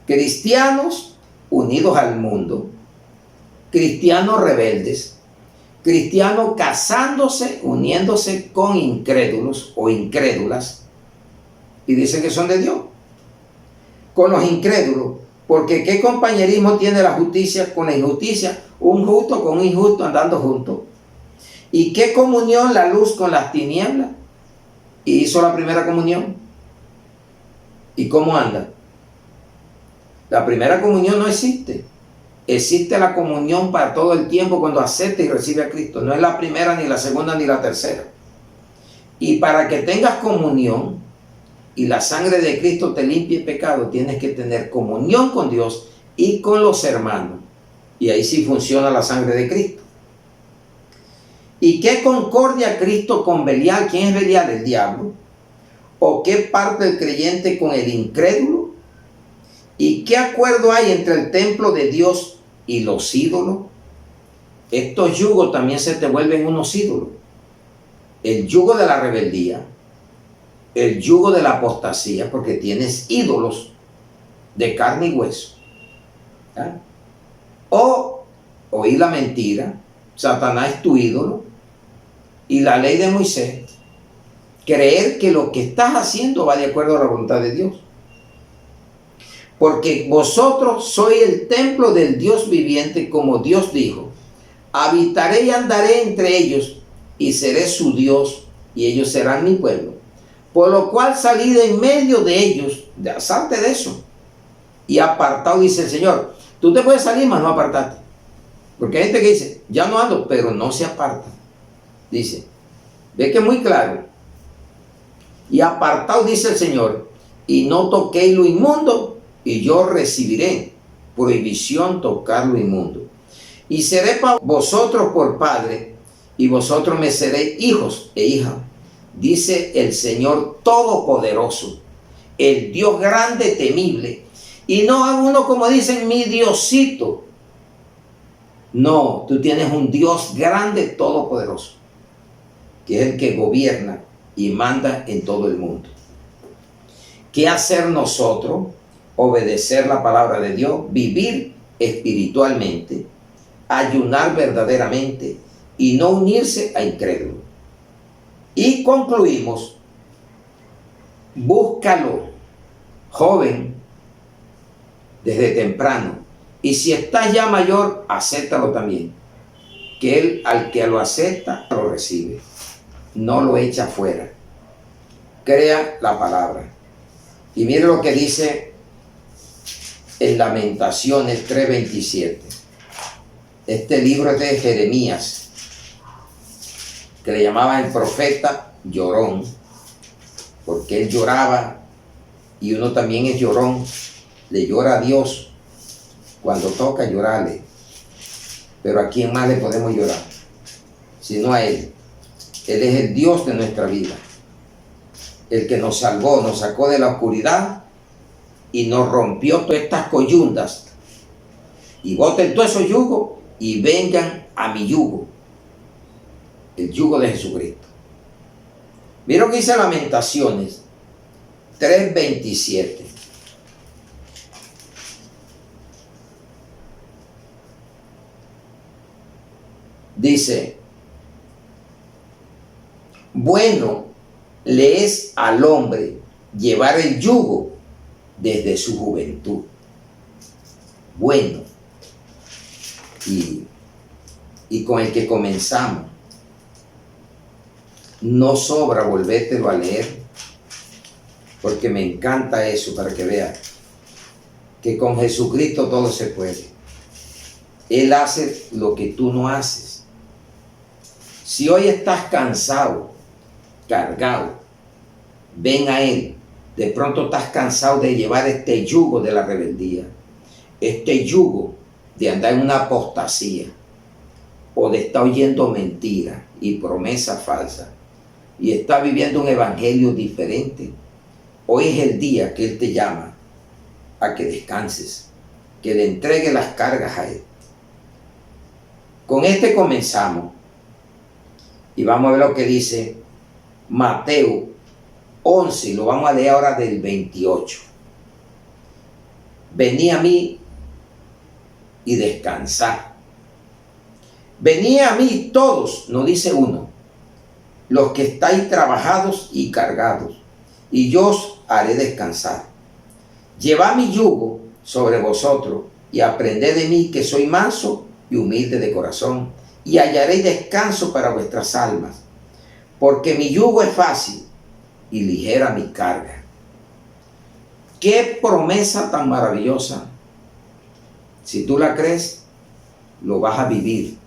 Cristianos unidos al mundo, cristianos rebeldes, cristianos casándose, uniéndose con incrédulos o incrédulas, y dicen que son de Dios. Con los incrédulos, porque ¿qué compañerismo tiene la justicia con la injusticia? Un justo con un injusto andando juntos. ¿Y qué comunión la luz con las tinieblas? Y hizo la primera comunión. ¿Y cómo anda? La primera comunión no existe. Existe la comunión para todo el tiempo cuando acepta y recibe a Cristo. No es la primera, ni la segunda, ni la tercera. Y para que tengas comunión y la sangre de Cristo te limpie el pecado, tienes que tener comunión con Dios y con los hermanos. Y ahí sí funciona la sangre de Cristo. ¿Y qué concordia Cristo con Belial? ¿Quién es Belial? El diablo. ¿O qué parte el creyente con el incrédulo? ¿Y qué acuerdo hay entre el templo de Dios y los ídolos? Estos yugos también se te vuelven unos ídolos. El yugo de la rebeldía, el yugo de la apostasía, porque tienes ídolos de carne y hueso. ¿Ya? O oír la mentira, Satanás es tu ídolo, y la ley de Moisés, creer que lo que estás haciendo va de acuerdo a la voluntad de Dios. Porque vosotros sois el templo del Dios viviente, como Dios dijo: habitaré y andaré entre ellos, y seré su Dios, y ellos serán mi pueblo. Por lo cual salid en medio de ellos, salte de eso, y apartado, dice el Señor. Tú te puedes salir, mas no apartarte. Porque hay gente que dice, ya no ando, pero no se aparta. Dice, ve que es muy claro. Y apartado, dice el Señor, y no toquéis lo inmundo, y yo recibiré prohibición tocar lo inmundo. Y seré para vosotros por padre, y vosotros me seréis hijos e hijas, dice el Señor Todopoderoso, el Dios grande, temible. Y no a uno como dicen, mi Diosito. No, tú tienes un Dios grande, todopoderoso, que es el que gobierna y manda en todo el mundo. ¿Qué hacer nosotros? Obedecer la palabra de Dios, vivir espiritualmente, ayunar verdaderamente y no unirse a incrédulos. Y concluimos, búscalo, joven, desde temprano. Y si estás ya mayor, acéptalo también. Que él, al que lo acepta, lo recibe. No lo echa fuera. Crea la palabra. Y mire lo que dice en Lamentaciones 3:27. Este libro es de Jeremías, que le llamaban el profeta llorón, porque él lloraba, y uno también es llorón, le llora a Dios cuando toca llorarle. Pero ¿a quién más le podemos llorar? Sino a Él. Él es el Dios de nuestra vida, el que nos salvó, nos sacó de la oscuridad y nos rompió todas estas coyundas. Y boten todos esos yugos y vengan a mi yugo, el yugo de Jesucristo. Mira lo que dice Lamentaciones 3:27. Dice, bueno le es al hombre llevar el yugo desde su juventud. Bueno. Y con el que comenzamos. No sobra volvértelo a leer, porque me encanta eso, para que veas que con Jesucristo todo se puede. Él hace lo que tú no haces. Si hoy estás cansado, cargado, ven a Él. De pronto estás cansado de llevar este yugo de la rebeldía, este yugo de andar en una apostasía, o de estar oyendo mentiras y promesas falsas, y está viviendo un evangelio diferente. Hoy es el día que Él te llama a que descanses, que le entregue las cargas a Él. Con este comenzamos, y vamos a ver lo que dice Mateo 11, lo vamos a leer ahora del 28. Venid a mí y descansad. Venid a mí todos, no dice uno, los que estáis trabajados y cargados, y yo os haré descansar. Llevad mi yugo sobre vosotros y aprended de mí, que soy manso y humilde de corazón, y hallaréis descanso para vuestras almas, porque mi yugo es fácil y ligera mi carga. Qué promesa tan maravillosa. Si tú la crees, lo vas a vivir.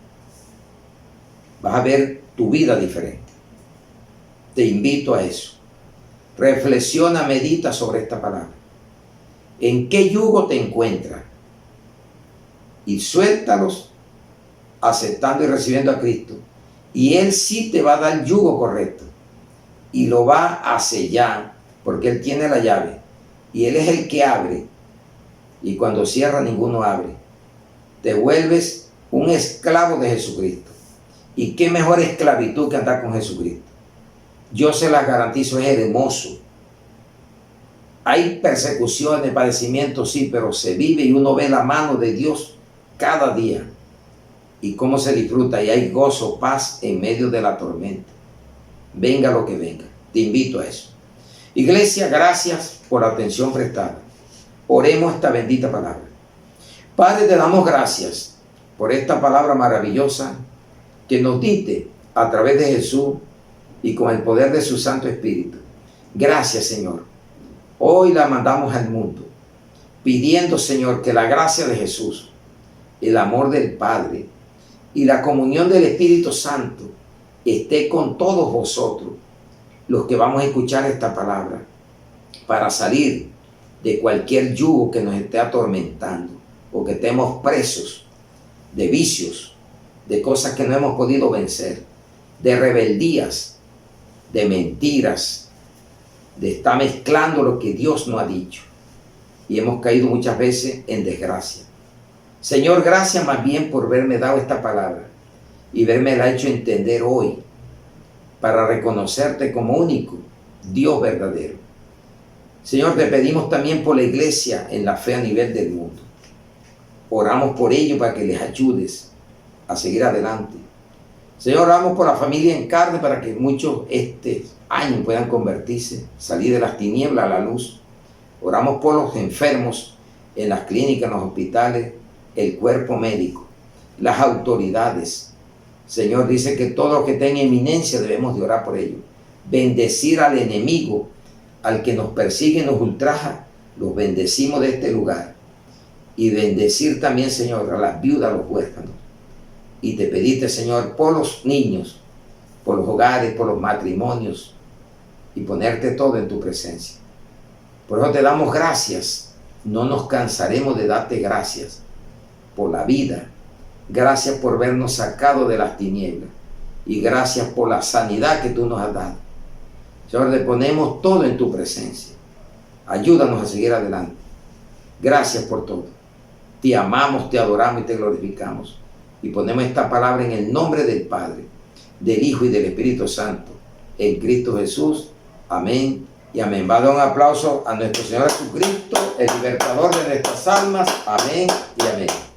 Vas a ver tu vida diferente. Te invito a eso. Reflexiona, medita sobre esta palabra. ¿En qué yugo te encuentras? Y suéltalos, aceptando y recibiendo a Cristo. Y Él sí te va a dar el yugo correcto. Y lo va a sellar, porque Él tiene la llave. Y Él es el que abre. Y cuando cierra, ninguno abre. Te vuelves un esclavo de Jesucristo. ¿Y qué mejor esclavitud que andar con Jesucristo? Yo se las garantizo, es hermoso. Hay persecuciones, padecimientos, sí, pero se vive y uno ve la mano de Dios cada día. Y cómo se disfruta, y hay gozo, paz en medio de la tormenta. Venga lo que venga. Te invito a eso. Iglesia, gracias por la atención prestada. Oremos esta bendita palabra. Padre, te damos gracias por esta palabra maravillosa que nos diste a través de Jesús y con el poder de su Santo Espíritu. Gracias, Señor. Hoy la mandamos al mundo, pidiendo, Señor, que la gracia de Jesús, el amor del Padre y la comunión del Espíritu Santo esté con todos vosotros, los que vamos a escuchar esta palabra, para salir de cualquier yugo que nos esté atormentando o que estemos presos de vicios, de cosas que no hemos podido vencer, de rebeldías, de mentiras, de estar mezclando lo que Dios nos ha dicho. Y hemos caído muchas veces en desgracia. Señor, gracias más bien por haberme dado esta palabra y haberme la hecho entender hoy para reconocerte como único Dios verdadero. Señor, te pedimos también por la iglesia en la fe a nivel del mundo. Oramos por ello para que les ayudes a seguir adelante. Señor, oramos por la familia en carne para que muchos este año puedan convertirse, salir de las tinieblas a la luz. Oramos por los enfermos en las clínicas, en los hospitales, el cuerpo médico, las autoridades. Señor, dice que todo lo que tenga eminencia debemos de orar por ellos. Bendecir al enemigo, al que nos persigue y nos ultraja, los bendecimos de este lugar. Y bendecir también, Señor, a las viudas, a los huérfanos. Y te pediste, Señor, por los niños, por los hogares, por los matrimonios, y ponerte todo en tu presencia. Por eso te damos gracias. No nos cansaremos de darte gracias por la vida. Gracias por vernos sacado de las tinieblas. Y gracias por la sanidad que tú nos has dado. Señor, le ponemos todo en tu presencia. Ayúdanos a seguir adelante. Gracias por todo. Te amamos, te adoramos y te glorificamos. Y ponemos esta palabra en el nombre del Padre, del Hijo y del Espíritu Santo, en Cristo Jesús. Amén y amén. Va a dar un aplauso a nuestro Señor Jesucristo, el libertador de nuestras almas. Amén y amén.